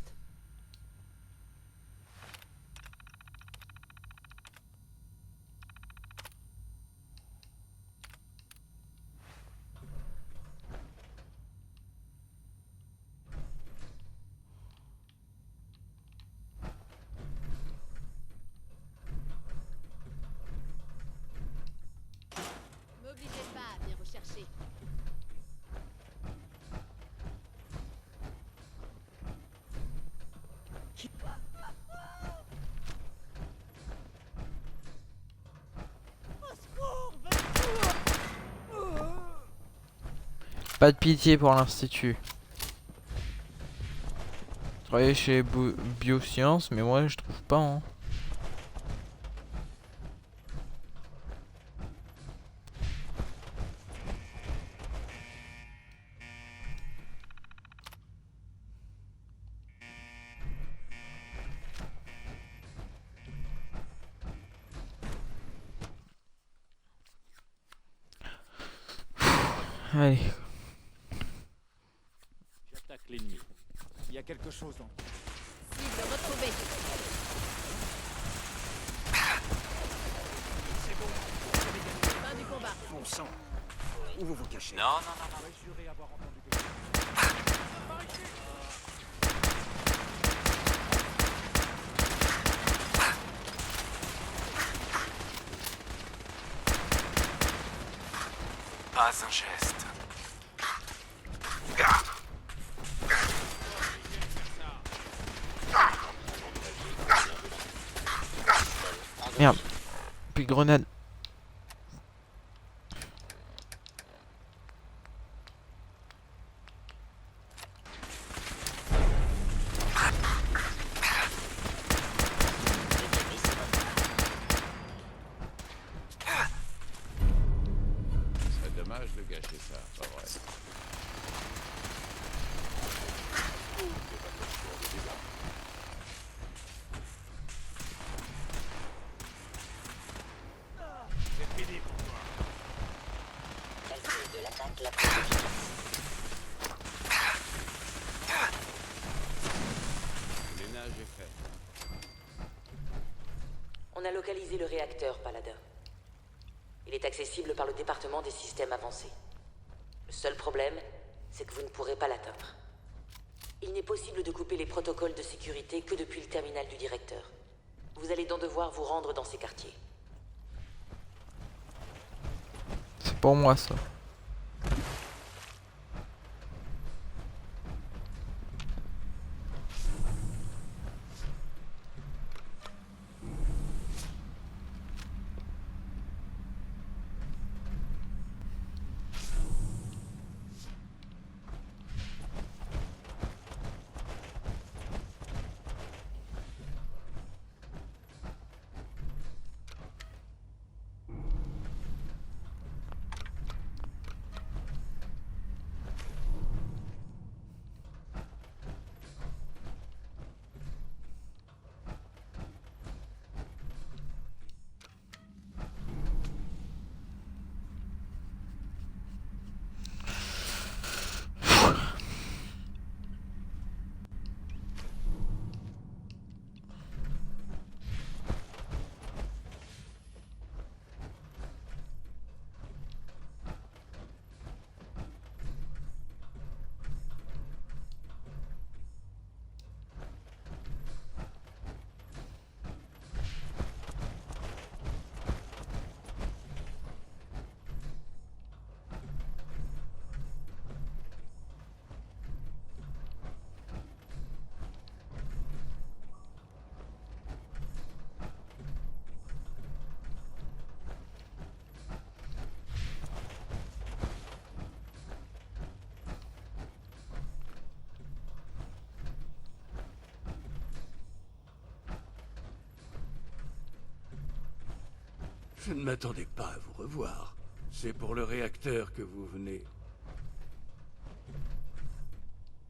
Pas de pitié pour l'Institut. Travailler chez Biosciences, mais moi je trouve pas. Hein. Allez. J'attaque l'ennemi. Il y a quelque chose en... Cible retrouvée. C'est bon. Fin du combat. Bon sang. Où vous vous cachez? Non, non, non, non. J'aurais juré avoir entendu quelque chose. Pas un geste. Merde. Puis grenade. Ce serait dommage de gâcher ça, pas vrai. C'est fini pour toi. Calcul de l'attaque la plus efficace. Le ménage est fait. On a localisé le réacteur, Paladin. Il est accessible par le département des systèmes avancés. Le seul problème, c'est que vous ne pourrez pas l'atteindre. Il n'est possible de couper les protocoles de sécurité que depuis le terminal du directeur. Vous allez donc devoir vous rendre dans ces quartiers. C'est pour moi ça. Je ne m'attendais pas à vous revoir. C'est pour le réacteur que vous venez.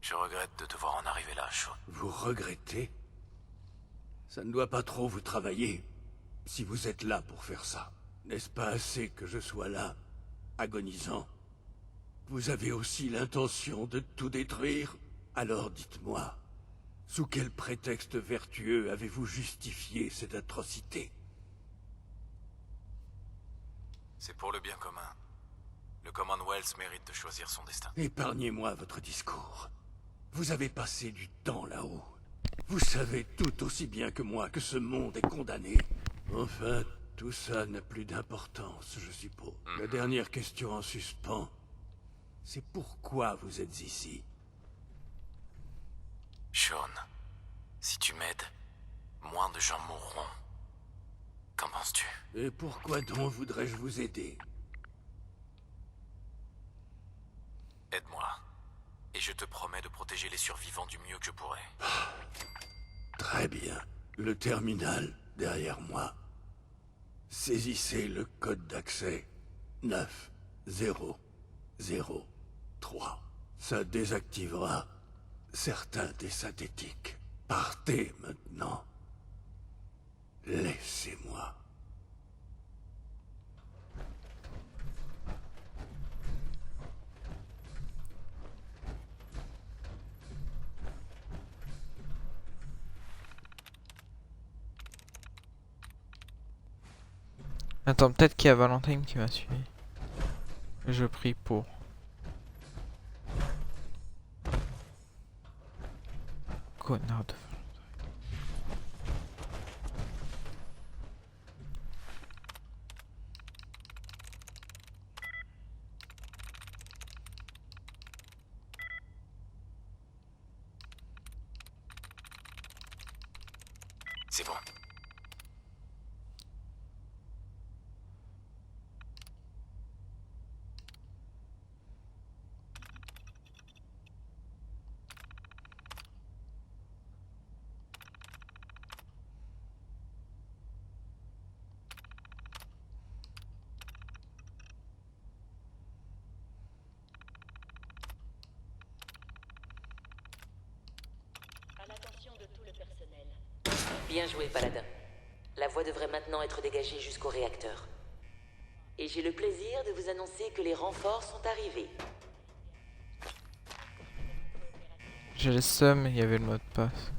Je regrette de devoir en arriver là, Sean. Vous regrettez? Ça ne doit pas trop vous travailler, si vous êtes là pour faire ça. N'est-ce pas assez que je sois là, agonisant? Vous avez aussi l'intention de tout détruire? Alors dites-moi, sous quel prétexte vertueux avez-vous justifié cette atrocité? C'est pour le bien commun. Le Commonwealth mérite de choisir son destin. Épargnez-moi votre discours. Vous avez passé du temps là-haut. Vous savez tout aussi bien que moi que ce monde est condamné. Enfin, tout ça n'a plus d'importance, je suppose. La dernière question en suspens, c'est pourquoi vous êtes ici? Sean, si tu m'aides, moins de gens mourront. Qu'en penses-tu? Et pourquoi donc voudrais-je vous aider? Aide-moi. protéger les survivants du mieux que je pourrais. Très bien. Le terminal, derrière moi. Saisissez le code d'accès 9003. Ça désactivera certains des synthétiques. Partez maintenant. Laissez-moi. Attends, peut-être qu'il y a Valentine qui m'a suivi. Je prie pour. Connard de... C'est bon. À l'attention de tout le personnel. Bien joué, Paladin. La voie devrait maintenant être dégagée jusqu'au réacteur. Et j'ai le plaisir de vous annoncer que les renforts sont arrivés. J'ai le seum, il y avait le mot de passe.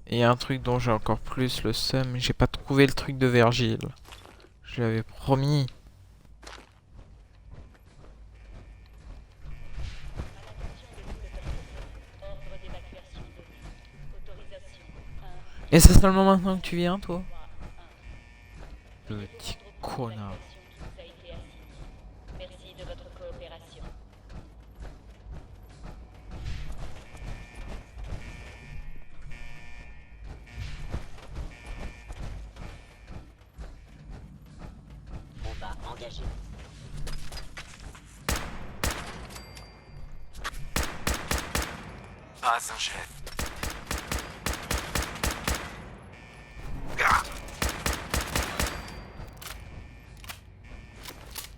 Et il y a un truc dont j'ai encore plus le seum, j'ai pas trouvé le truc de Vergile. Je l'avais promis. Et c'est seulement maintenant que tu viens, toi? Petit connard. Merci de votre coopération. On va engager. Pas un jet.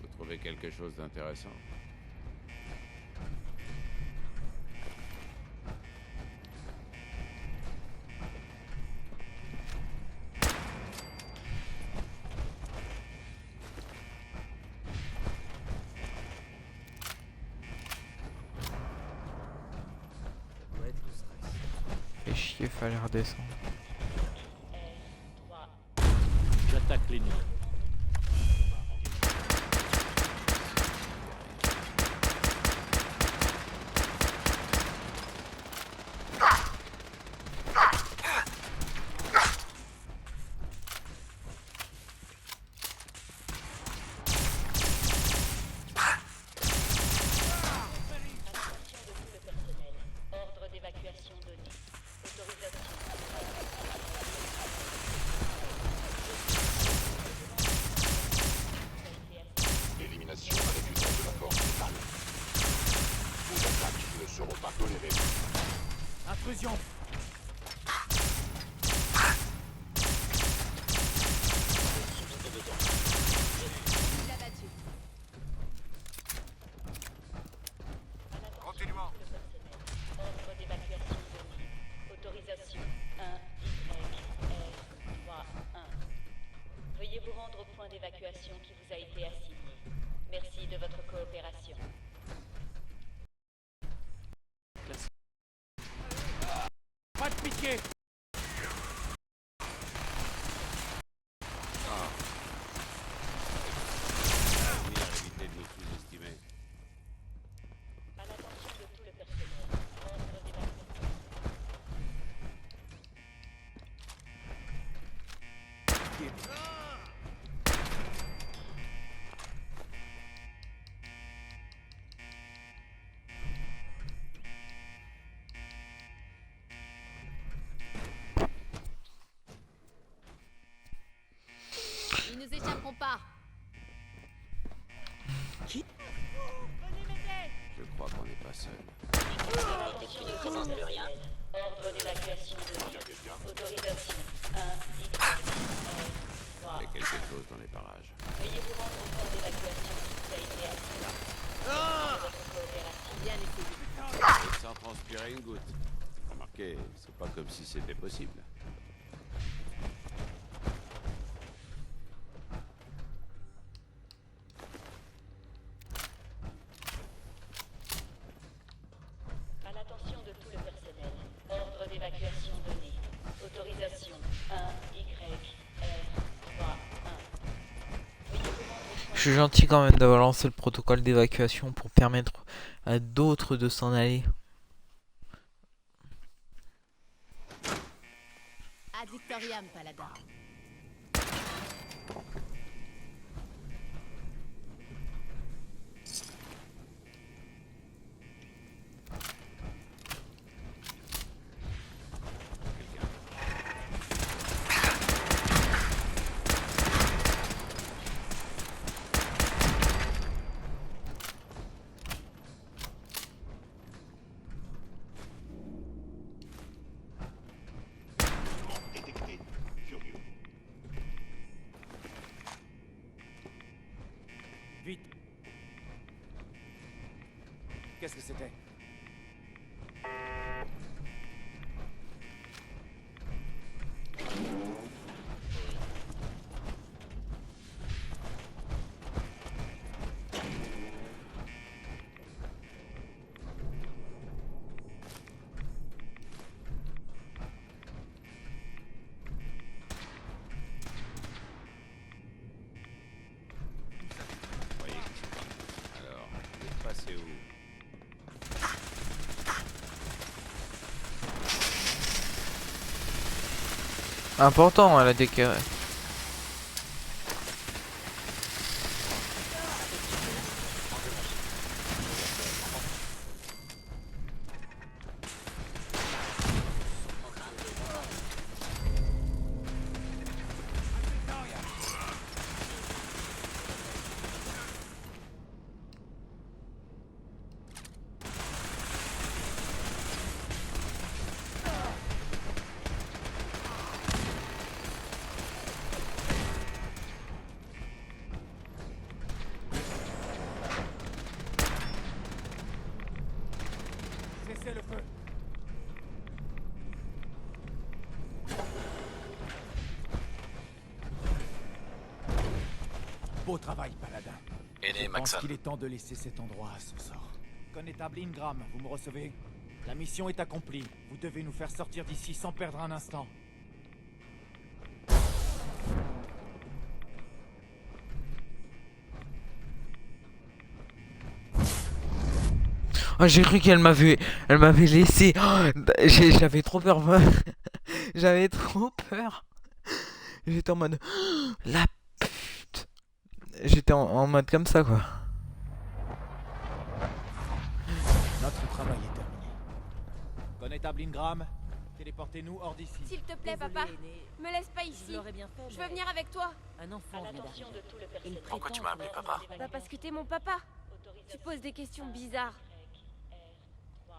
Vous trouvez quelque chose d'intéressant? Fait chier, fallait redescendre. J'attaque l'ennemi. Ordre d'évacuation donné. Autorisation. Élimination avec usage de la force létale. Vos attaques ne seront pas tolérées. Intrusion. Continuons. Ordre d'évacuation donné. Autorisation 1YL31. Veuillez vous rendre au point d'évacuation qui vous a été assigné. Merci de votre coopération. Pas de pitié. Venir éviter de nous sous-estimer. À l'attention de tout le personnel. Ordre d'évacuation. Ils nous échapperont pas. Venez m'aider. Je crois qu'on n'est pas seul. Tu ne présentes plus rien. Ordre d'évacuation donné. Autorisation 1, Il y a quelque chose dans les parages. Veuillez vous rendre au point d'évacuation si vous avez été activé. Votre coopération. Bien essayé. Et sans transpirer une goutte. Remarquez, c'est pas comme si c'était possible. À l'attention de tout le personnel. Ordre d'évacuation donné. Autorisation 1, Y, R, 3, 1. Veuillez vous rendre au point Je suis gentil quand même d'avoir lancé le protocole d'évacuation pour permettre à d'autres de s'en aller. Ad Victoriam, Paladin. Détecté. Furieux. Vite. Qu'est-ce que c'était? Vous voyez que c'est pas. Alors, vous êtes passé où? Important, elle a déclaré. Cessez le feu. Beau travail, Paladin. Aîné Je pense Maxon. qu'il est temps de laisser cet endroit à son sort. Connétable Ingram, vous me recevez? La mission est accomplie. Vous devez nous faire sortir d'ici sans perdre un instant. Oh, j'ai cru qu'elle m'avait laissé. Oh, j'avais trop peur. J'avais trop peur. J'étais en mode la pute. J'étais en mode comme ça quoi. Notre travail est terminé. Connétable Ingram, téléportez-nous hors d'ici. S'il te plaît, Désolé, papa, aîné. me laisse pas Je ici. l'aurais bien fait. Je mais veux venir avec toi. Un enfant À vient l'attention de d'arriver. tout le Il personnel. Pourquoi tu prétend m'as appelé être papa? Bah parce que t'es mon papa. Tu poses des questions bizarres.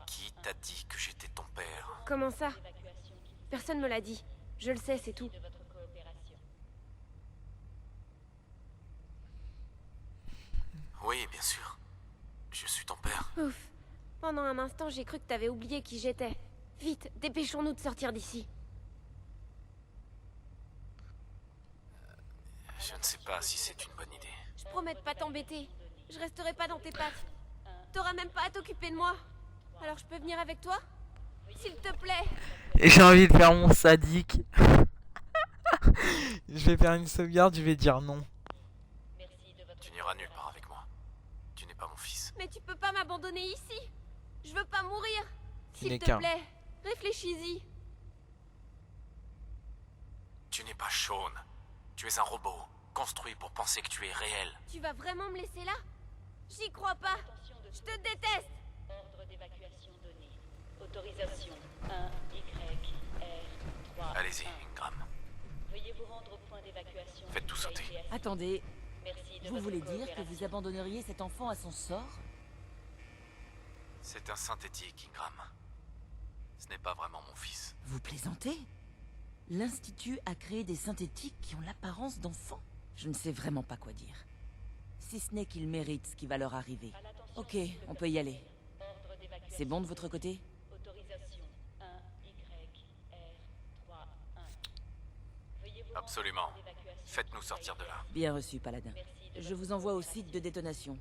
Qui t'a dit que j'étais ton père? Comment ça? Personne me l'a dit. Je le sais, c'est tout. De votre coopération. Oui, bien sûr. Je suis ton père. Ouf. Pendant un instant, j'ai cru que t'avais oublié qui j'étais. Vite, dépêchons-nous de sortir d'ici. Je ne sais pas si c'est une bonne idée. Je promets de pas t'embêter. Je resterai pas dans tes pattes. T'auras même pas à t'occuper de moi. Alors je peux venir avec toi? S'il te plaît. Et j'ai envie de faire mon sadique. Je vais faire une sauvegarde, je vais dire non. Tu n'iras nulle part avec moi. Tu n'es pas mon fils. Mais tu peux pas m'abandonner ici. Je veux pas mourir. Tu n'es S'il te qu'un. plaît, réfléchis-y. Tu n'es pas Shaun. Tu es un robot, construit pour penser que tu es réel. Tu vas vraiment me laisser là? J'y crois pas. Je te déteste. Ordre d'évacuation donné. Autorisation 1, Y, R, 3. Allez-y, Ingram. Veuillez vous rendre au point d'évacuation. Faites tout sauter. Attendez, Merci de vous votre voulez dire que coopération. vous abandonneriez cet enfant à son sort? C'est un synthétique, Ingram. Ce n'est pas vraiment mon fils. Vous plaisantez? L'Institut a créé des synthétiques qui ont l'apparence d'enfants. Je ne sais vraiment pas quoi dire. Si ce n'est qu'ils méritent ce qui va leur arriver. Ok, on peut y aller. C'est bon de votre côté? Autorisation 1 YR 31. Absolument. Faites-nous sortir de là. Bien reçu, Paladin. Je vous envoie au site de détonation.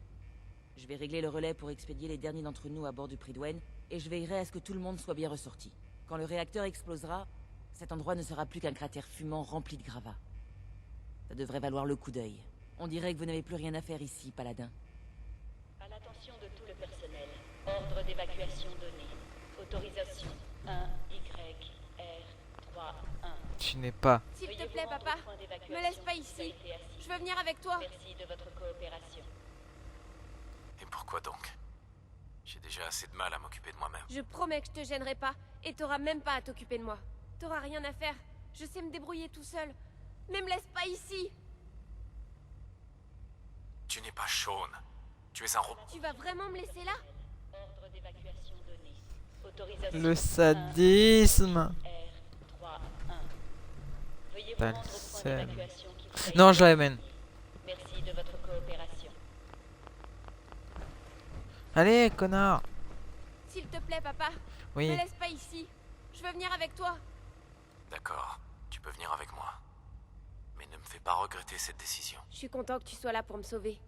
Je vais régler le relais pour expédier les derniers d'entre nous à bord du Prydwen, et je veillerai à ce que tout le monde soit bien ressorti. Quand le réacteur explosera, cet endroit ne sera plus qu'un cratère fumant rempli de gravats. Ça devrait valoir le coup d'œil. On dirait que vous n'avez plus rien à faire ici, Paladin. À l'attention de tout le personnel. Ordre d'évacuation donné. Autorisation 1 YR 31. Tu n'es pas. S'il te plaît, papa, me laisse pas ici. Je veux venir avec toi. Merci de votre coopération. Et pourquoi donc? J'ai déjà assez de mal à m'occuper de moi-même. Je promets que je te gênerai pas, et t'auras même pas à t'occuper de moi. T'auras rien à faire. Je sais me débrouiller tout seul. Mais me laisse pas ici. Tu n'es pas Shaun. Tu es un robot. Tu vas vraiment me laisser là? Ordre d'évacuation donné. Autorisation Le sadisme. Veuillez vous T'as rendre le au point seum. d'évacuation qui vous a Non, été je l'amène. Merci de votre coopération. Allez, connard. S'il te plaît, papa, Oui. me laisse pas ici. Je veux venir avec toi. D'accord, tu peux venir avec moi. Mais ne me fais pas regretter cette décision. Je suis content que tu sois là pour me sauver.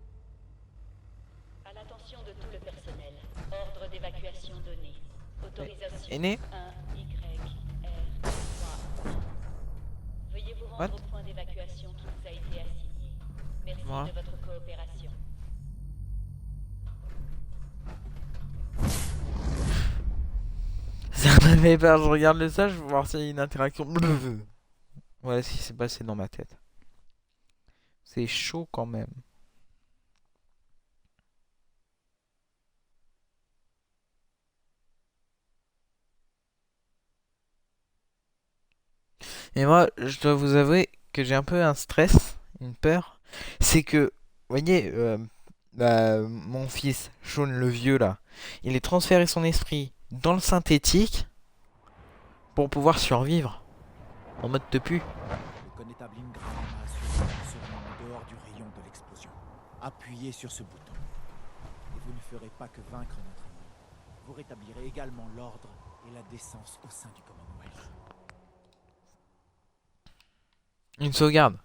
À l'attention de tout le personnel. Ordre d'évacuation donné. Autorisation Aîné 1 YR 31. Veuillez vous rendre What? au point d'évacuation qui vous a été assigné. Merci Moi. de votre coopération. Ça m'avait peur, je regarde le sage pour voir s'il y a une interaction. Voilà ce qui s'est passé dans ma tête. C'est chaud quand même. Et moi, je dois vous avouer que j'ai un peu un stress, une peur. C'est que, vous voyez, mon fils, Shaun le vieux là, il est transféré son esprit dans le synthétique pour pouvoir survivre. En mode te pue. Le connétable Ingram m'a assuré que nous serions en dehors du rayon de l'explosion. Appuyez sur ce bouton. Et vous ne ferez pas que vaincre notre ennemi. Vous rétablirez également l'ordre et la décence au sein du Commonwealth. Une sauvegarde.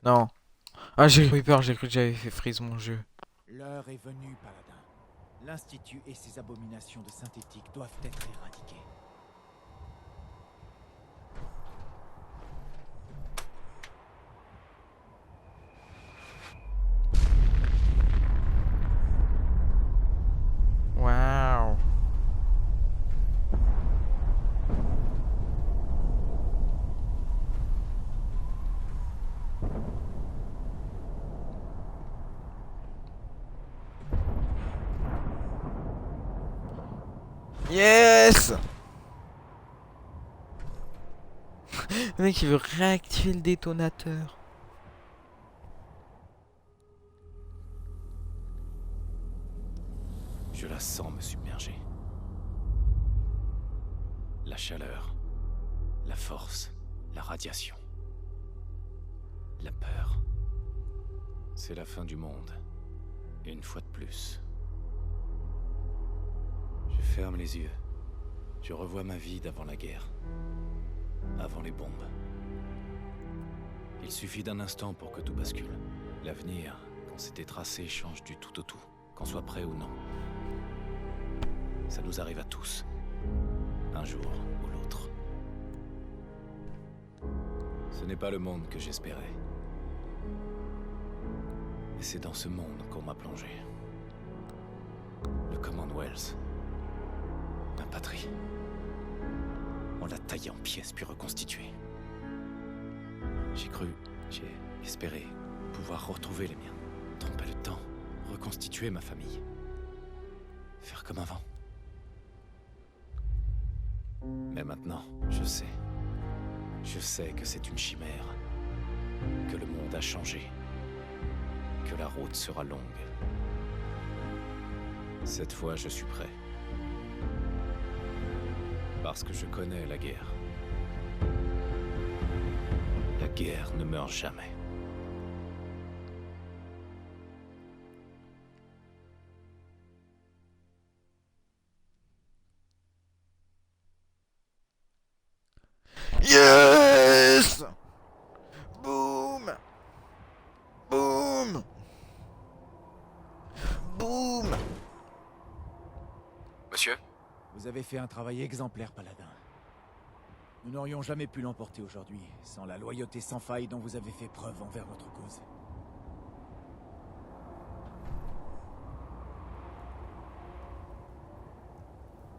Non. Ah, j'ai eu peur, j'ai cru que j'avais fait freeze mon jeu. L'heure est venue, Paladin. L'Institut et ses abominations de synthétique doivent être éradiquées. Waouh. Yes. Le mec il veut réactiver le détonateur. Je la sens me submerger. La chaleur, la force, la radiation, la peur. C'est la fin du monde. Et une fois de plus. Je ferme les yeux. Je revois ma vie d'avant la guerre. Avant les bombes. Il suffit d'un instant pour que tout bascule. L'avenir, quand c'était tracé, change du tout au tout. Qu'on soit prêt ou non. Ça nous arrive à tous. Un jour ou l'autre. Ce n'est pas le monde que j'espérais. Et c'est dans ce monde qu'on m'a plongé. Le Commonwealth. Ma patrie. On l'a taillé en pièces puis reconstitué. J'ai cru, j'ai espéré pouvoir retrouver les miens. Tromper le temps, reconstituer ma famille. Faire comme avant. Mais maintenant, je sais. Je sais que c'est une chimère. Que le monde a changé. Que la route sera longue. Cette fois, je suis prêt. Parce que je connais la guerre. La guerre ne meurt jamais. Yes! Boum! Boum! Boum! Monsieur? Vous avez fait un travail exemplaire, Paladin. Nous n'aurions jamais pu l'emporter aujourd'hui, sans la loyauté sans faille dont vous avez fait preuve envers notre cause.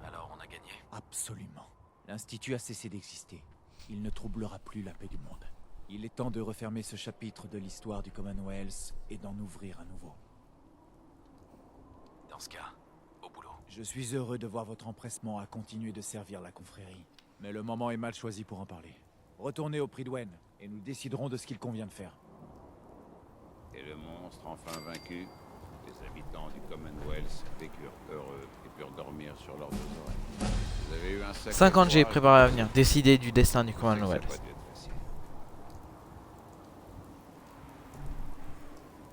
Alors on a gagné? Absolument. L'Institut a cessé d'exister. Il ne troublera plus la paix du monde. Il est temps de refermer ce chapitre de l'histoire du Commonwealth et d'en ouvrir un nouveau. Dans ce cas, au boulot. Je suis heureux de voir votre empressement à continuer de servir la confrérie. Mais le moment est mal choisi pour en parler. Retournez au Prydwen, et nous déciderons de ce qu'il convient de faire. Et le monstre enfin vaincu, les habitants du Commonwealth vécurent heureux et purent dormir sur leurs deux oreilles. Vous avez eu un sacré 50 G courage. préparé à venir. Décider du destin du Je sais que ça a Commonwealth. pas dû être facile.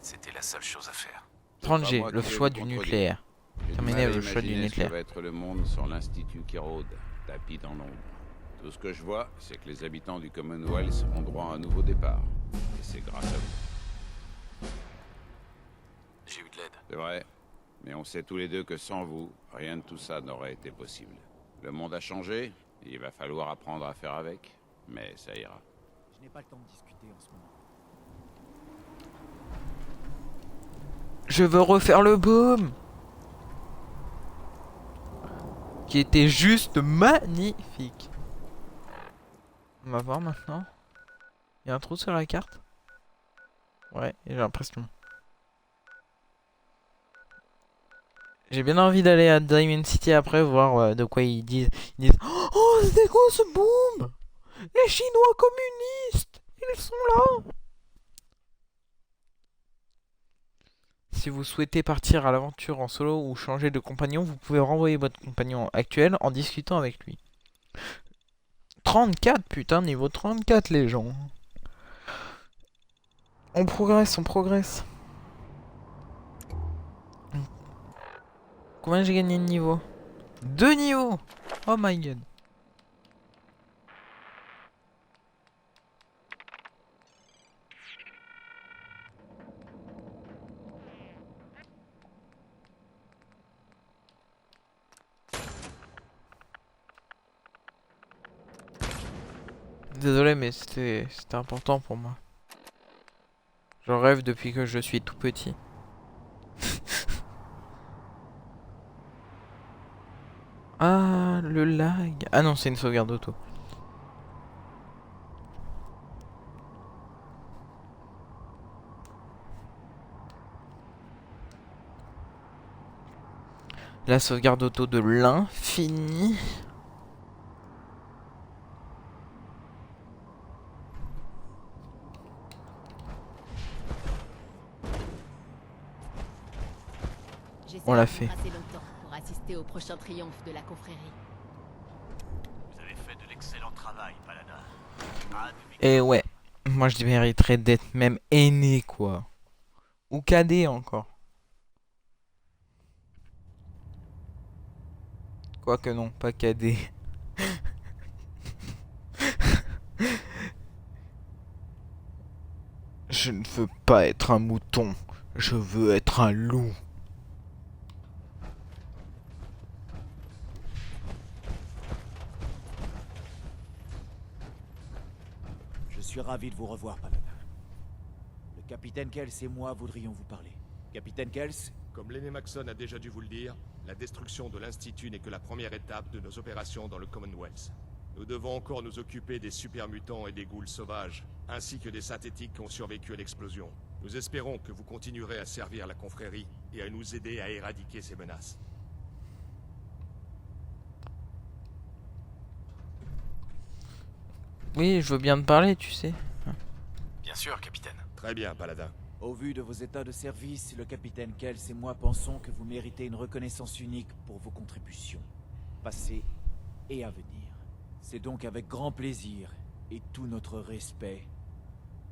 C'était la seule chose à faire. 30 C'est G, pas moi le qui vais choix vous du contredire. nucléaire. J'ai du Terminé mal à le choix du imaginer ce que nucléaire. va être le monde sans l'Institut qui rôde, tapis dans l'ombre. Tout ce que je vois, c'est que les habitants du Commonwealth ont droit à un nouveau départ. Et c'est grâce à vous. J'ai eu de l'aide. C'est vrai, mais on sait tous les deux que sans vous, rien de tout ça n'aurait été possible. Le monde a changé, et il va falloir apprendre à faire avec, mais ça ira. Je n'ai pas le temps de discuter en ce moment. Je veux refaire le boom, qui était juste magnifique. On va voir maintenant. Il y a un trou sur la carte. Ouais, j'ai l'impression. J'ai bien envie d'aller à Diamond City après voir de quoi ils disent. Ils disent oh, c'était quoi ce boom? Les Chinois communistes, ils sont là. Si vous souhaitez partir à l'aventure en solo ou changer de compagnon, vous pouvez renvoyer votre compagnon actuel en discutant avec lui. 34, putain, niveau 34 les gens. On progresse, on progresse. Combien j'ai gagné de niveau? 2 niveaux. Oh my god. Désolé mais c'était important pour moi. J'en rêve depuis que je suis tout petit. Ah, le lag. Ah non, c'est une sauvegarde auto. La sauvegarde auto de l'infini. On l'a fait. Assez longtemps pour assister au prochain triomphe de la confrérie. Vous avez fait de l'excellent travail, Paladin. Et ouais, moi je mériterais d'être même aîné quoi. Ou cadet encore. Quoique non, pas cadet. Je ne veux pas être un mouton, je veux être un loup. Je suis ravi de vous revoir, Paladin. Le capitaine Kels et moi voudrions vous parler. Capitaine Kels? Comme l'aîné Maxon a déjà dû vous le dire, la destruction de l'Institut n'est que la première étape de nos opérations dans le Commonwealth. Nous devons encore nous occuper des super-mutants et des ghouls sauvages, ainsi que des synthétiques qui ont survécu à l'explosion. Nous espérons que vous continuerez à servir la confrérie et à nous aider à éradiquer ces menaces. Oui, je veux bien te parler, tu sais. Bien sûr, capitaine. Très bien, Paladin. Au vu de vos états de service, le capitaine Kells et moi pensons que vous méritez une reconnaissance unique pour vos contributions, passées et à venir. C'est donc avec grand plaisir et tout notre respect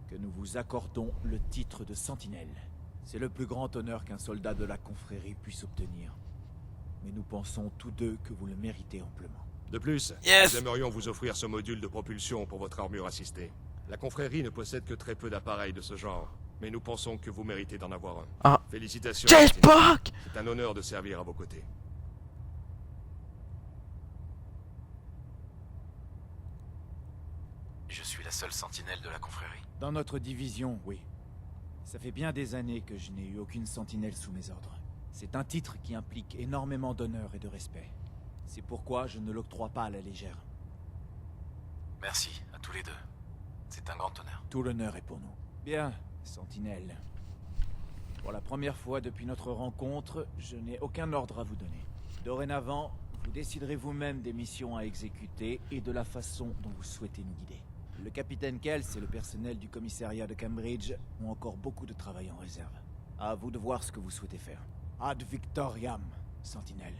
que nous vous accordons le titre de sentinelle. C'est le plus grand honneur qu'un soldat de la confrérie puisse obtenir. Mais nous pensons tous deux que vous le méritez amplement. De plus, nous aimerions vous offrir ce module de propulsion pour votre armure assistée. La confrérie ne possède que très peu d'appareils de ce genre, mais nous pensons que vous méritez d'en avoir un. Ah. Félicitations. Jetpack! C'est un honneur de servir à vos côtés. Je suis la seule sentinelle de la confrérie. Dans notre division, oui. Ça fait bien des années que je n'ai eu aucune sentinelle sous mes ordres. C'est un titre qui implique énormément d'honneur et de respect. C'est pourquoi je ne l'octroie pas à la légère. Merci à tous les deux. C'est un grand honneur. Tout l'honneur est pour nous. Bien, sentinelle. Pour la première fois depuis notre rencontre, je n'ai aucun ordre à vous donner. Dorénavant, vous déciderez vous-même des missions à exécuter et de la façon dont vous souhaitez nous guider. Le capitaine Kells et le personnel du commissariat de Cambridge ont encore beaucoup de travail en réserve. À vous de voir ce que vous souhaitez faire. Ad Victoriam, sentinelle.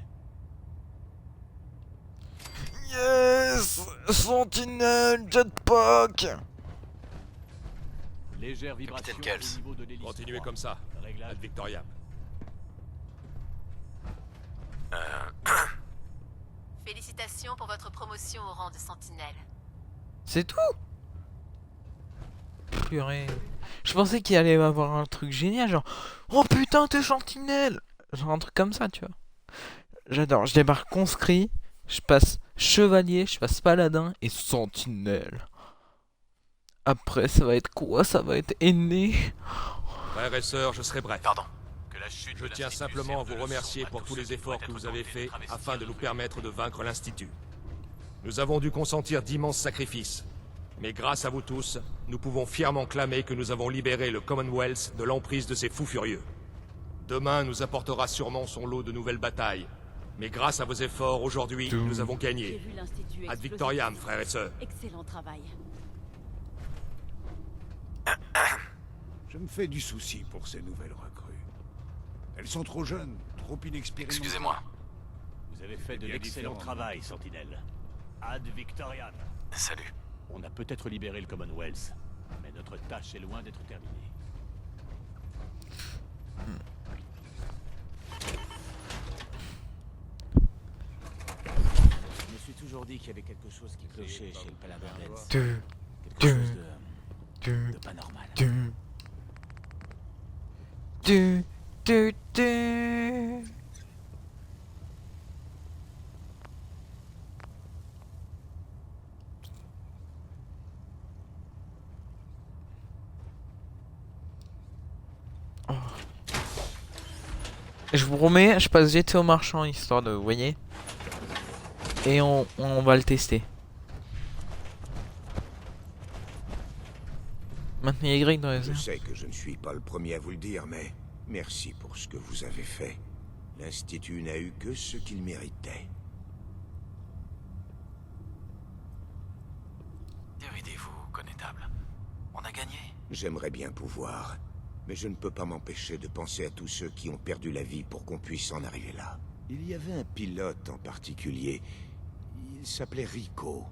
Yes! Sentinelle, jetpack! Légère vibration Capitaine Kells. au niveau de l'hélice. Continuez comme ça. Réglage. Ad Victoriam. Félicitations pour votre promotion au rang de sentinelle. C'est tout? Purée. Je pensais qu'il allait y avoir un truc génial, genre oh putain, t'es sentinelle! Genre un truc comme ça, tu vois. J'adore. Je débarque conscrit, je passe chevalier, je passe paladin et sentinelle. Après, ça va être quoi? Ça va être aîné. Frères et sœurs, je serai bref. Pardon. Que la chute Je de tiens l'Institut simplement à serve de vous remercier leçon à pour tous ceux les qui efforts pourraient que vous être avez tentés faits travestir afin de le nous code. permettre de vaincre l'Institut. Nous avons dû consentir d'immenses sacrifices. Mais grâce à vous tous, nous pouvons fièrement clamer que nous avons libéré le Commonwealth de l'emprise de ces fous furieux. Demain nous apportera sûrement son lot de nouvelles batailles. Mais grâce à vos efforts, aujourd'hui, nous avons J'ai gagné. vu l'Institut Ad exploser. Victoriam, frères et sœurs. Excellent travail. Je me fais du souci pour ces nouvelles recrues. Elles sont trop jeunes, trop inexpérimentées. Excusez-moi. Vous avez fait de bien l'excellent différent. travail, sentinelle. Ad Victoriam. Salut. On a peut-être libéré le Commonwealth, mais notre tâche est loin d'être terminée. Je me suis toujours dit qu'il y avait quelque chose qui clochait chez le paladin Kells. Deux, Quelque deux, chose deux, de pas normal. deux, deux, deux, deux. Oh. Je vous promets, je passe GT au marchand histoire de, vous voyez. Et on va le tester. Maintenez Y dans les Je airs. sais que je ne suis pas le premier à vous le dire, mais merci pour ce que vous avez fait. L'Institut n'a eu que ce qu'il méritait. Déridez-vous, connétable. On a gagné. J'aimerais bien pouvoir, mais je ne peux pas m'empêcher de penser à tous ceux qui ont perdu la vie pour qu'on puisse en arriver là. Il y avait un pilote en particulier. Il s'appelait Rico.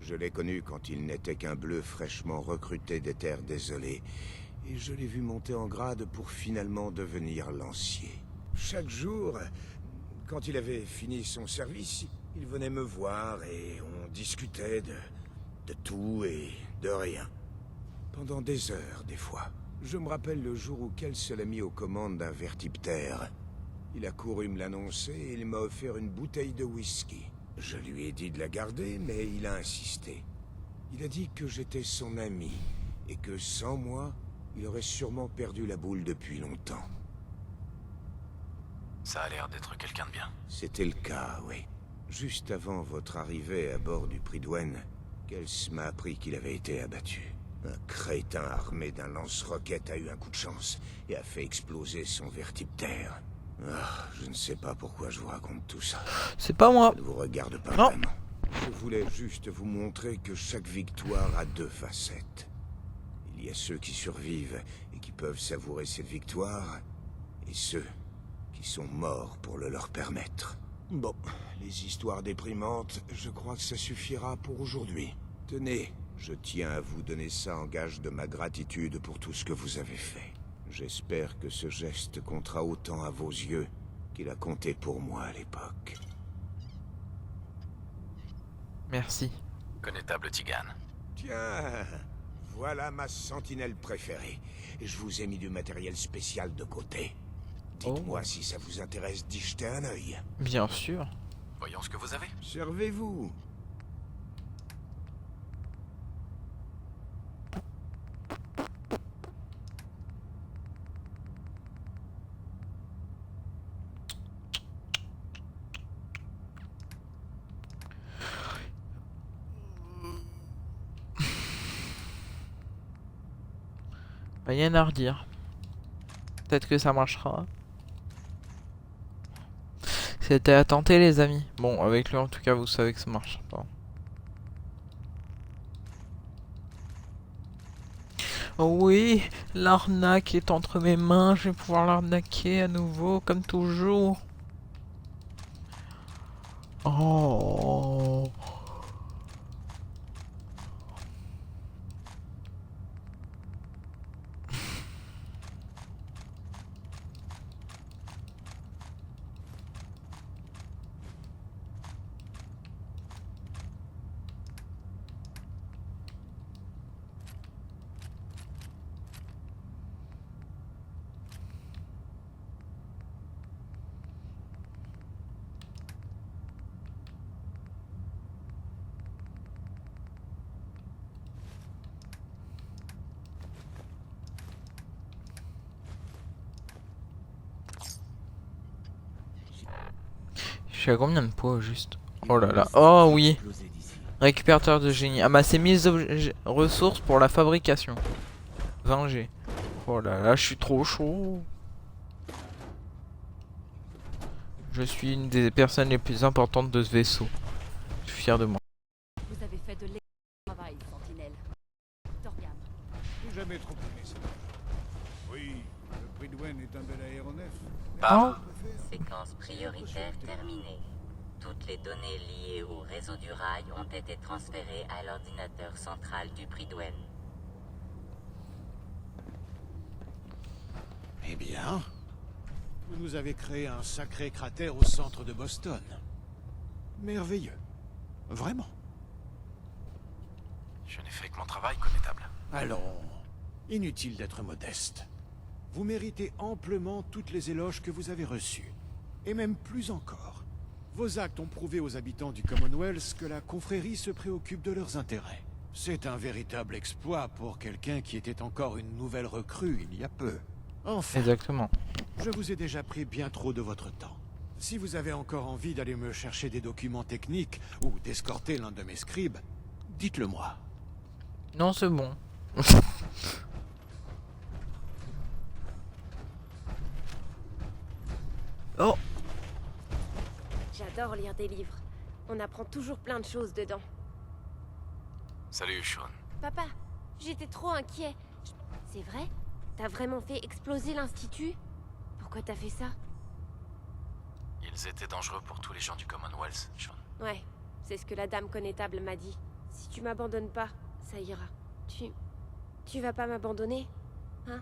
Je l'ai connu quand il n'était qu'un bleu fraîchement recruté des terres désolées. Et je l'ai vu monter en grade pour finalement devenir lancier. Chaque jour, quand il avait fini son service, il venait me voir et on discutait de tout et de rien. Pendant des heures, des fois. Je me rappelle le jour où Kells se l'a mis aux commandes d'un vertiptère. Il a couru me l'annoncer et il m'a offert une bouteille de whisky. Je lui ai dit de la garder, mais il a insisté. Il a dit que j'étais son ami, et que sans moi, il aurait sûrement perdu la boule depuis longtemps. Ça a l'air d'être quelqu'un de bien. C'était le cas, oui. Juste avant votre arrivée à bord du Prydwen, Kells m'a appris qu'il avait été abattu. Un crétin armé d'un lance-roquette a eu un coup de chance et a fait exploser son vertiptère. Ah, je ne sais pas pourquoi je vous raconte tout ça. C'est pas moi. Ça ne vous regarde pas Non. vraiment. Je voulais juste vous montrer que chaque victoire a deux facettes. Il y y a ceux qui survivent et qui peuvent savourer cette victoire, et ceux qui sont morts pour le leur permettre. Bon, les histoires déprimantes, je crois que ça suffira pour aujourd'hui. Tenez, je tiens à vous donner ça en gage de ma gratitude pour tout ce que vous avez fait. J'espère que ce geste comptera autant à vos yeux qu'il a compté pour moi à l'époque. Merci. Connétable Tigan. Tiens, voilà ma sentinelle préférée. Je vous ai mis du matériel spécial de côté. Dites-moi si ça vous intéresse d'y jeter un œil. Bien sûr. Voyons ce que vous avez. Servez-vous. Rien à redire. Peut-être que ça marchera. C'était à tenter les amis. Bon, avec lui en tout cas vous savez que ça marche pas. Oh oui, l'arnaque est entre mes mains. Je vais pouvoir l'arnaquer à nouveau comme toujours. Oh. Je suis à combien de poids juste? Oh là là. Oh oui. Récupérateur de génie. Ah bah c'est 1000 ressources pour la fabrication. 20 G. Oh là là, je suis trop chaud. Je suis une des personnes les plus importantes de ce vaisseau. Je suis fier de moi. Vous avez fait de l'excellent travail, Sentinelle. Torgam. J'ai jamais trop aimé ça. Oui, le Prydwen est un bel aéronef. Pardon. Séquence prioritaire terminée. Toutes les données liées au réseau du rail ont été transférées à l'ordinateur central du Prydwen. Eh bien, vous nous avez créé un sacré cratère au centre de Boston. Merveilleux. Vraiment. Je n'ai fait que mon travail, connétable. Allons, inutile d'être modeste. Vous méritez amplement toutes les éloges que vous avez reçues. Et même plus encore. Vos actes ont prouvé aux habitants du Commonwealth que la confrérie se préoccupe de leurs intérêts. C'est un véritable exploit pour quelqu'un qui était encore une nouvelle recrue il y a peu. Enfin, exactement. Je vous ai déjà pris bien trop de votre temps. Si vous avez encore envie d'aller me chercher des documents techniques ou d'escorter l'un de mes scribes, dites-le moi. Non, c'est bon. Oh. J'adore lire des livres. On apprend toujours plein de choses dedans. Salut, Sean. Papa, j'étais trop inquiet. C'est vrai? T'as vraiment fait exploser l'Institut? Pourquoi t'as fait ça? Ils étaient dangereux pour tous les gens du Commonwealth, Sean. Ouais, c'est ce que la dame connétable m'a dit. Si tu m'abandonnes pas, ça ira. Tu vas pas m'abandonner? Hein?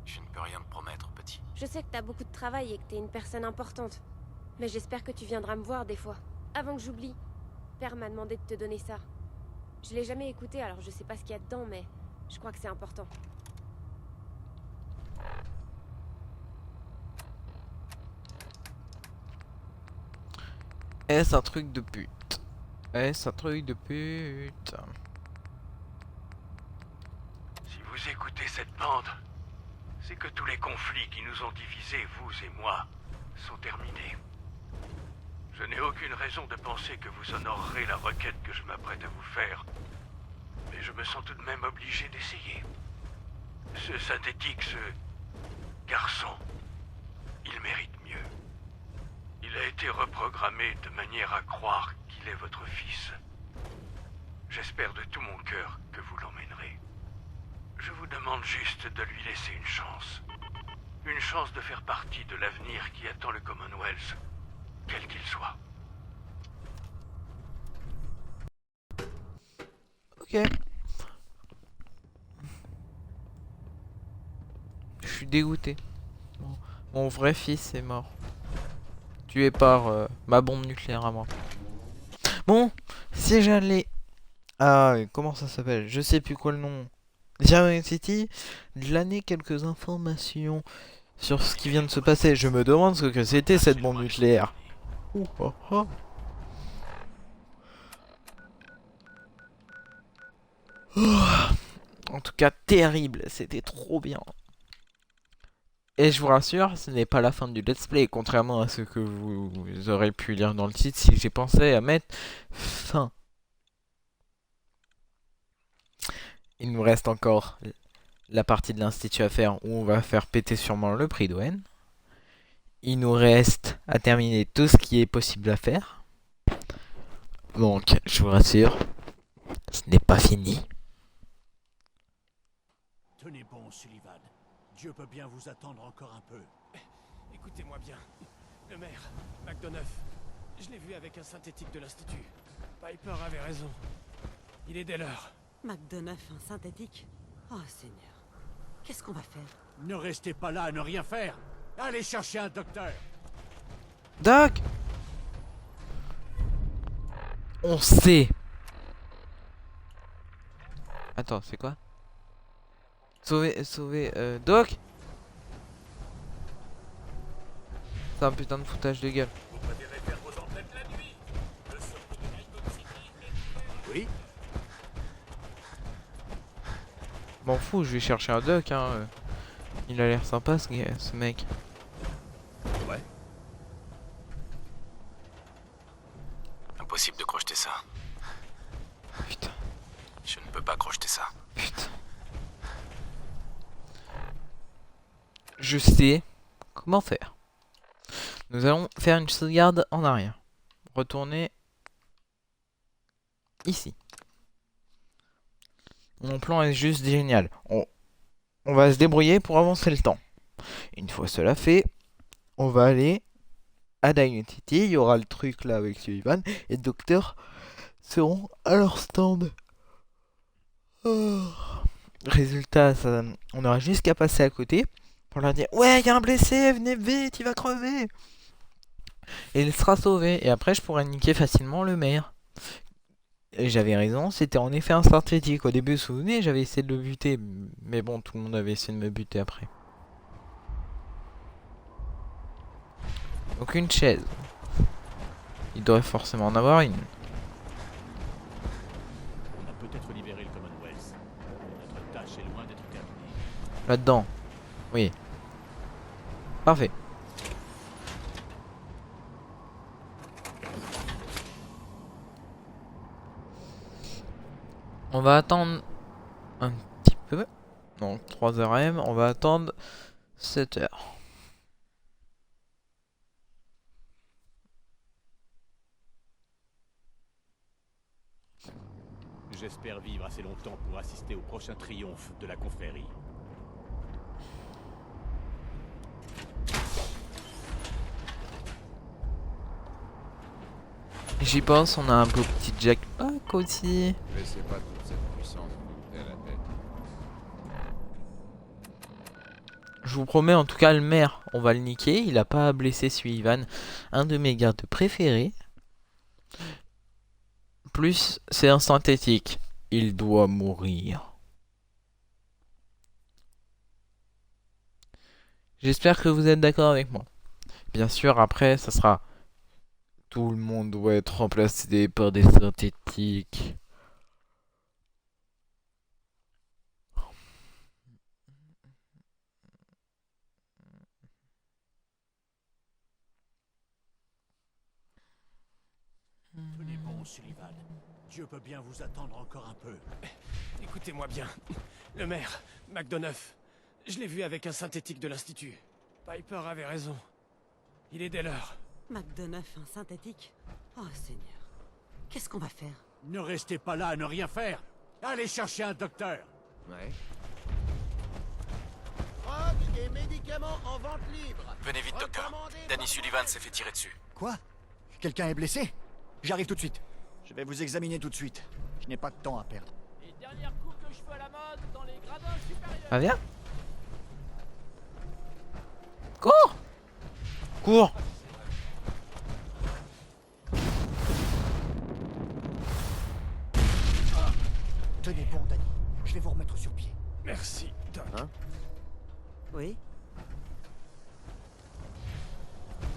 Je ne peux rien te promettre, petit. Je sais que t'as beaucoup de travail et que t'es une personne importante. Mais j'espère que tu viendras me voir des fois. Avant que j'oublie. Père m'a demandé de te donner ça. Je l'ai jamais écouté, alors je sais pas ce qu'il y a dedans, mais je crois que c'est important. Est-ce un truc de pute? Est-ce un truc de pute? Si vous écoutez cette bande, c'est que tous les conflits qui nous ont divisés, vous et moi, sont terminés. Je n'ai aucune raison de penser que vous honorerez la requête que je m'apprête à vous faire. Mais je me sens tout de même obligé d'essayer. Ce synthétique, ce garçon, il mérite mieux. Il a été reprogrammé de manière à croire qu'il est votre fils. J'espère de tout mon cœur que vous l'emmènerez. Je vous demande juste de lui laisser une chance. Une chance de faire partie de l'avenir qui attend le Commonwealth, quel qu'il soit. Ok. Je suis dégoûté. Mon vrai fils est mort. Tué par ma bombe nucléaire à moi. Bon, si j'allais... Ah, comment ça s'appelle? Je sais plus quoi le nom. Diamond City, glaner quelques informations sur ce qui vient de se passer. Je me demande ce que c'était cette bombe nucléaire. Ouh, oh, oh. En tout cas, terrible. C'était trop bien. Et je vous rassure, ce n'est pas la fin du let's play. Contrairement à ce que vous aurez pu lire dans le titre, si j'ai pensé à mettre fin. Il nous reste encore la partie de l'Institut à faire où on va faire péter sûrement le prix d'Owen. Il nous reste à terminer tout ce qui est possible à faire. Donc, je vous rassure, ce n'est pas fini. Tenez bon, Sullivan. Dieu peut bien vous attendre encore un peu. Écoutez-moi bien. Le maire, McDonough, je l'ai vu avec un synthétique de l'Institut. Piper avait raison. Il est dès l'heure. McDonough, un synthétique? Oh, Seigneur. Qu'est-ce qu'on va faire? Ne restez pas là à ne rien faire. Allez chercher un docteur. Doc! On sait. Attends, c'est quoi? Sauver, Doc? C'est un putain de foutage de gueule. Vous préférez faire vos enquêtes la nuit? Oui? M'en fous, je vais chercher un Doc, hein. Il a l'air sympa ce mec. Ouais. Impossible de crocheter ça. Putain. Je ne peux pas crocheter ça. Putain. Je sais comment faire. Nous allons faire une sauvegarde en arrière. Retourner ici. Mon plan est juste génial. On va se débrouiller pour avancer le temps. Une fois cela fait, on va aller à Diamond City. Il y aura le truc là avec Sullivan et le docteur seront à leur stand. Oh. Résultat, on aura juste qu'à passer à côté pour leur dire ouais, il y a un blessé, venez vite, il va crever. Et il sera sauvé. Et après, je pourrais niquer facilement le maire. Et j'avais raison, c'était en effet un synthétique. Au début, vous vous souvenez, j'avais essayé de le buter. Mais bon, tout le monde avait essayé de me buter après. Aucune chaise. Il devrait forcément en avoir une. On a peut-être libéré le Commonwealth. Notre tâche est loin d'être terminée. Là-dedans. Oui. Parfait. On va attendre un petit peu. Donc 3h AM, on va attendre 7h. J'espère vivre assez longtemps pour assister au prochain triomphe de la confrérie. J'y pense, on a un beau petit jackpack aussi. Laissez pas toute cette puissance vous monter à la tête. Je vous promets, en tout cas, le maire, on va le niquer. Il a pas blessé Sullivan, un de mes gardes préférés. Plus, c'est un synthétique. Il doit mourir. J'espère que vous êtes d'accord avec moi. Bien sûr, après, ça sera... Tout le monde doit être remplacé par des synthétiques. Tenez bon, Sullivan. Dieu peut bien vous attendre encore un peu. Écoutez-moi bien. Le maire, McDonough, je l'ai vu avec un synthétique de l'Institut. Piper avait raison. Il est dès l'heure. McDonough, un synthétique? Oh, Seigneur. Qu'est-ce qu'on va faire? Ne restez pas là à ne rien faire. Allez chercher un docteur. Ouais. Drogue et médicaments en vente libre. Venez vite, docteur. Danny Sullivan s'est fait tirer dessus. Quoi? Quelqu'un est blessé? J'arrive tout de suite. Je vais vous examiner tout de suite. Je n'ai pas de temps à perdre. Les dernières coupes de cheveux à la mode dans les gradins supérieurs. Ah, viens. Cours. Cours. Tenez bon, Danny. Je vais vous remettre sur pied. Merci, Doc. Hein? Oui?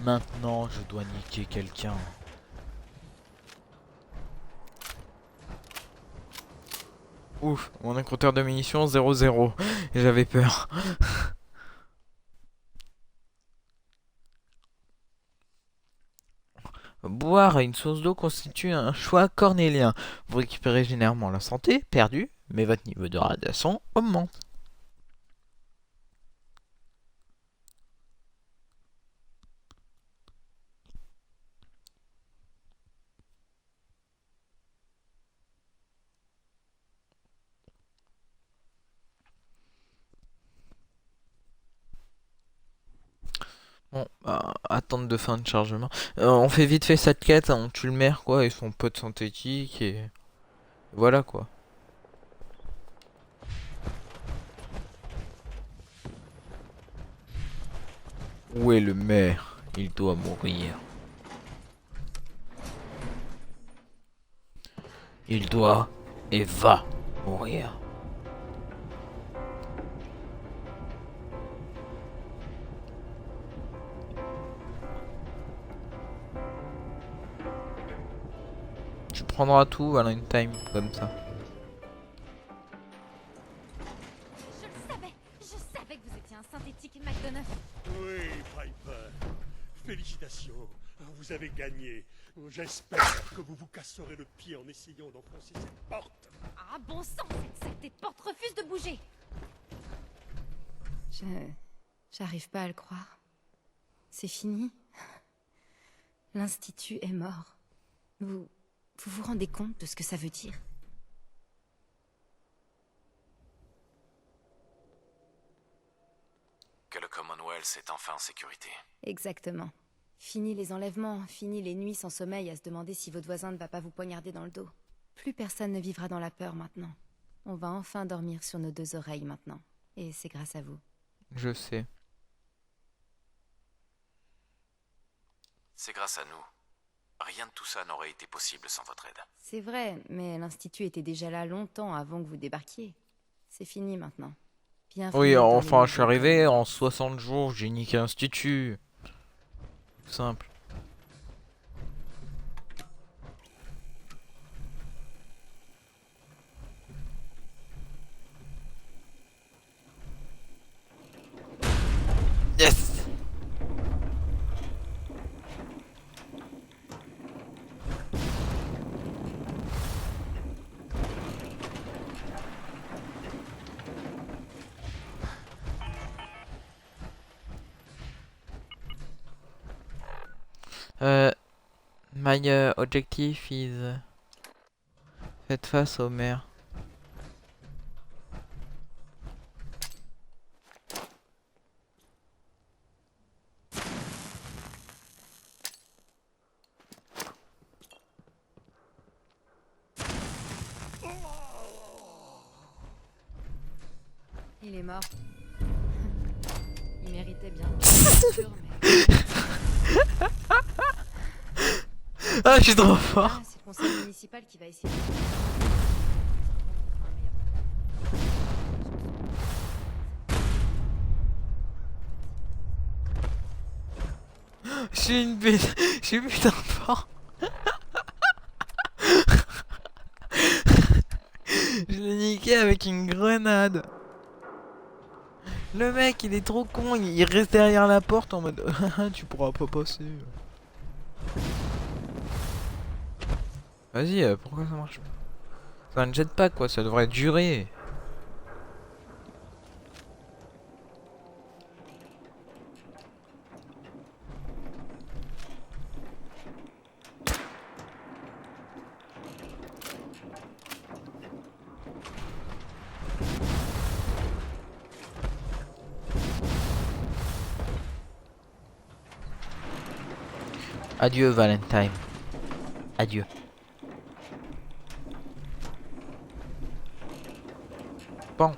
Maintenant, je dois niquer quelqu'un. Ouf, mon compteur de munitions 0-0. J'avais peur. Boire une source d'eau constitue un choix cornélien. Vous récupérez généralement la santé perdue, mais votre niveau de radiation augmente. Bon, bah, attente de fin de chargement. On fait vite fait cette quête, on tue le maire quoi et son pote synthétique et voilà quoi. Où est le maire? Il doit mourir. Il doit et va mourir. Tu prendras tout Valentine comme ça. Je savais que vous étiez un synthétique McDonough. Oui, Piper. Félicitations. Vous avez gagné. J'espère que vous vous casserez le pied en essayant d'enfoncer cette porte. Ah bon sang, cette sacrée porte refuse de bouger. J'arrive pas à le croire. C'est fini. L'Institut est mort. Vous vous rendez compte de ce que ça veut dire? Que le Commonwealth est enfin en sécurité. Exactement. Fini les enlèvements, fini les nuits sans sommeil à se demander si votre voisin ne va pas vous poignarder dans le dos. Plus personne ne vivra dans la peur maintenant. On va enfin dormir sur nos deux oreilles maintenant. Et c'est grâce à vous. Je sais. C'est grâce à nous. Rien de tout ça n'aurait été possible sans votre aide. C'est vrai, mais l'Institut était déjà là longtemps avant que vous débarquiez. C'est fini maintenant. Bienvenue Oui, dans enfin, les je suis arrivé en 60 jours, j'ai niqué l'Institut. Simple. Yes! My objective is faites face au maire. Il est mort. Il méritait bien. Ah, je suis trop fort. Ah, c'est le conseil municipal qui va essayer. Je suis une bête. Je suis putain fort. Je l'ai niqué avec une grenade. Le mec, il est trop con. Il reste derrière la porte en mode tu pourras pas passer. Vas-y, pourquoi ça marche pas? C'est un jetpack quoi, ça devrait durer. Adieu Valentine. Adieu. Bon.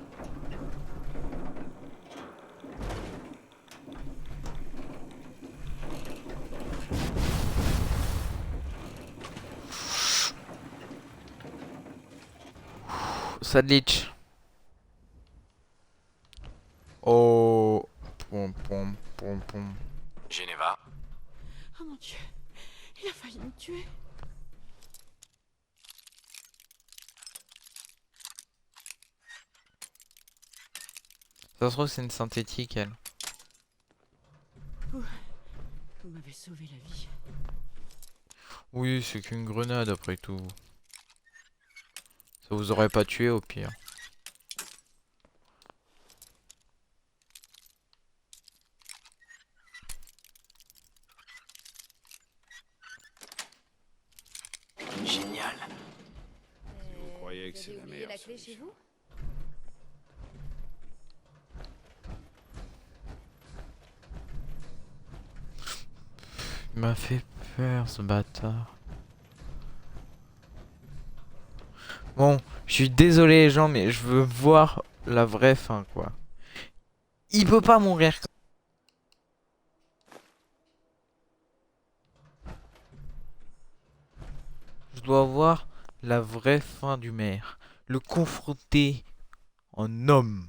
Sadlich. Oh. Pom pom pom pom. Geneva. Oh mon Dieu, il a failli me tuer. Ça se trouve c'est une synthétique elle. Vous m'avez sauvé la vie. Oui, c'est qu'une grenade après tout. Ça vous aurait pas tué au pire. Génial. Vous croyez que Vous c'est avez la oublié meilleure la clé chez vous? Il m'a fait peur ce bâtard. Bon, je suis désolé les gens, mais je veux voir la vraie fin quoi. Il peut pas mourir. Je dois voir la vraie fin du maire. Le confronter en homme.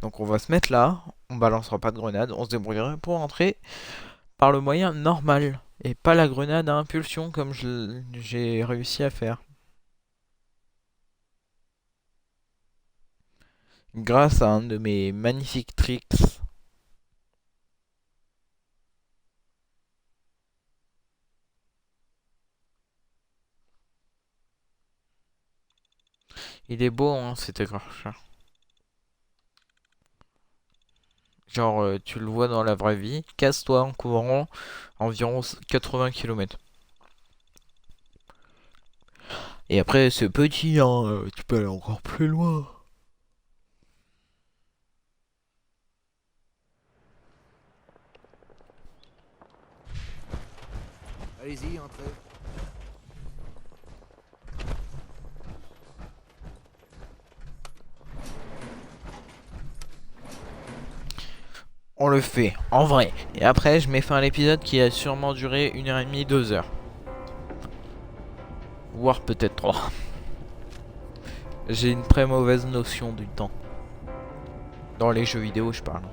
Donc on va se mettre là. On balancera pas de grenade. On se débrouillera pour entrer par le moyen normal. Et pas la grenade à impulsion comme j'ai réussi à faire. Grâce à un de mes magnifiques tricks. Il est beau hein, cet écorcheur. Genre tu le vois dans la vraie vie. Casse-toi en courant environ 80 km. Et après c'est petit hein, tu peux aller encore plus loin. Allez-y, entrez. On le fait, en vrai. Et après, je mets fin à l'épisode qui a sûrement duré 1h30, 2 heures. Voire peut-être 3. J'ai une très mauvaise notion du temps. Dans les jeux vidéo, je parle.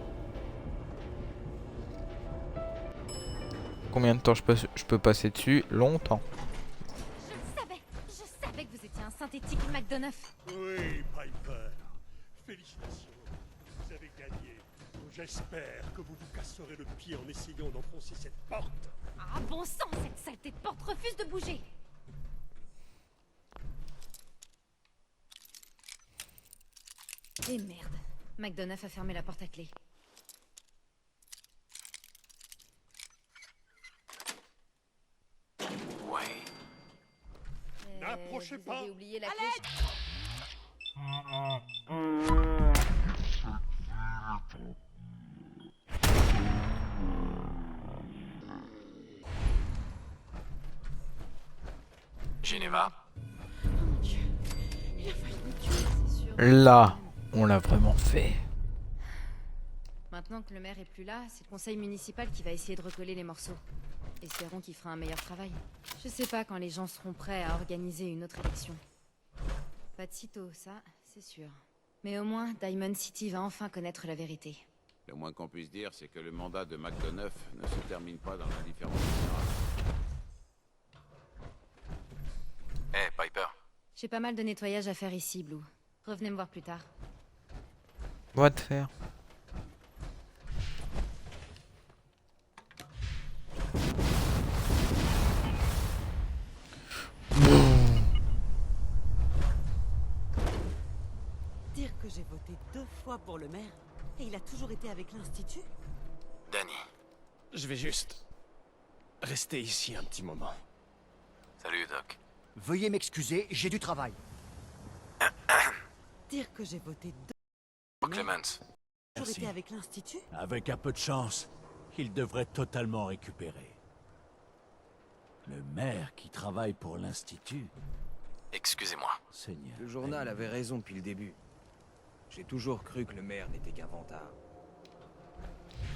Combien de temps je peux passer dessus? Longtemps. Je savais que vous étiez un synthétique McDonough. Oui, Piper. Félicitations. Vous avez gagné. J'espère que vous vous casserez le pied en essayant d'enfoncer cette porte. Ah bon sang, cette saleté de porte refuse de bouger. Et merde, McDonough a fermé la porte à clé. Ouais. N'approchez Vous pas. avez oublié la clé. Geneva. Oh mon Dieu, il a failli me tuer, c'est sûr. Là, on l'a vraiment fait. Maintenant que le maire est plus là, c'est le conseil municipal qui va essayer de recoller les morceaux. Espérons qu'il fera un meilleur travail. Je sais pas quand les gens seront prêts à organiser une autre élection. Pas de sitôt, ça, c'est sûr. Mais au moins, Diamond City va enfin connaître la vérité. Le moins qu'on puisse dire, c'est que le mandat de McDonough ne se termine pas dans l'indifférence générale. Hé, Piper. J'ai pas mal de nettoyage à faire ici, Blue. Revenez me voir plus tard. Va te faire. Dire que j'ai voté 2 fois pour le maire et il a toujours été avec l'Institut? Danny. Je vais juste rester ici un petit moment. Salut, Doc. Veuillez m'excuser, j'ai du travail. Dire que j'ai voté 2 Clemens. toujours été avec l'Institut? Avec un peu de chance, qu'il devrait totalement récupérer. Le maire qui travaille pour l'Institut. Excusez-moi. Seigneur. Le journal avait raison depuis le début. J'ai toujours cru que le maire n'était qu'un vantard.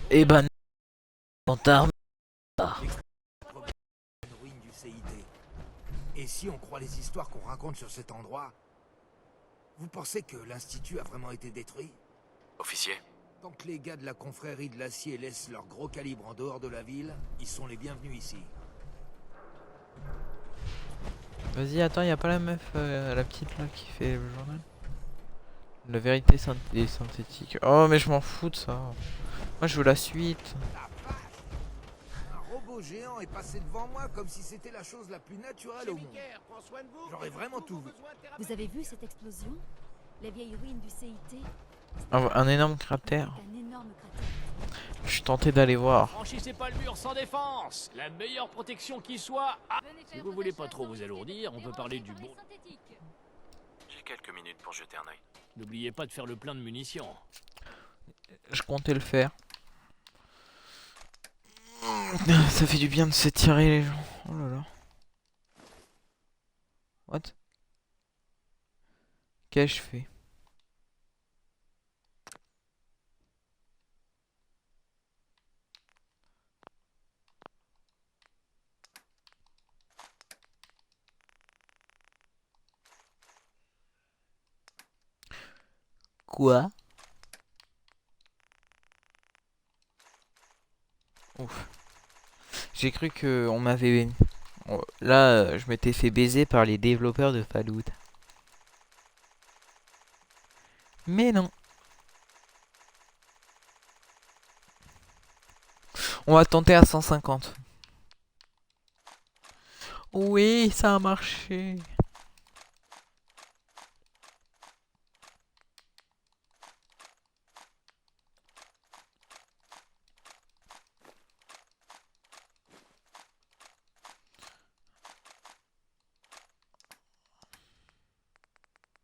Eh ben, vantard. Une ruine du CIT. Et si on croit les histoires qu'on raconte sur cet endroit, vous pensez que l'Institut a vraiment été détruit? Officier. Tant que les gars de la confrérie de l'acier laissent leur gros calibre en dehors de la ville, ils sont les bienvenus ici. Vas-y, attends, y a pas la meuf, la petite là qui fait le journal? La vérité est synthétique. Oh, mais je m'en fous de ça. Moi, je veux la suite. Un robot géant est passé devant moi comme si c'était la chose la plus naturelle au monde. J'aurais vraiment tout vu. Vous avez vu cette explosion? La vieille ruine du CIT? Un énorme cratère. Un énorme cratère. Je suis tenté d'aller voir. Franchissez pas le mur sans défense. La meilleure protection qui soit. Si vous voulez pas trop vous alourdir, on peut parler du bon. J'ai quelques minutes pour jeter un œil. N'oubliez pas de faire le plein de munitions. Je comptais le faire. Ça fait du bien de s'étirer les gens. Oh là là. What? Qu'ai-je fait? Quoi? Ouf. J'ai cru que on m'avait... Là, je m'étais fait baiser par les développeurs de Fallout. Mais non. On va tenter à 150. Oui, ça a marché.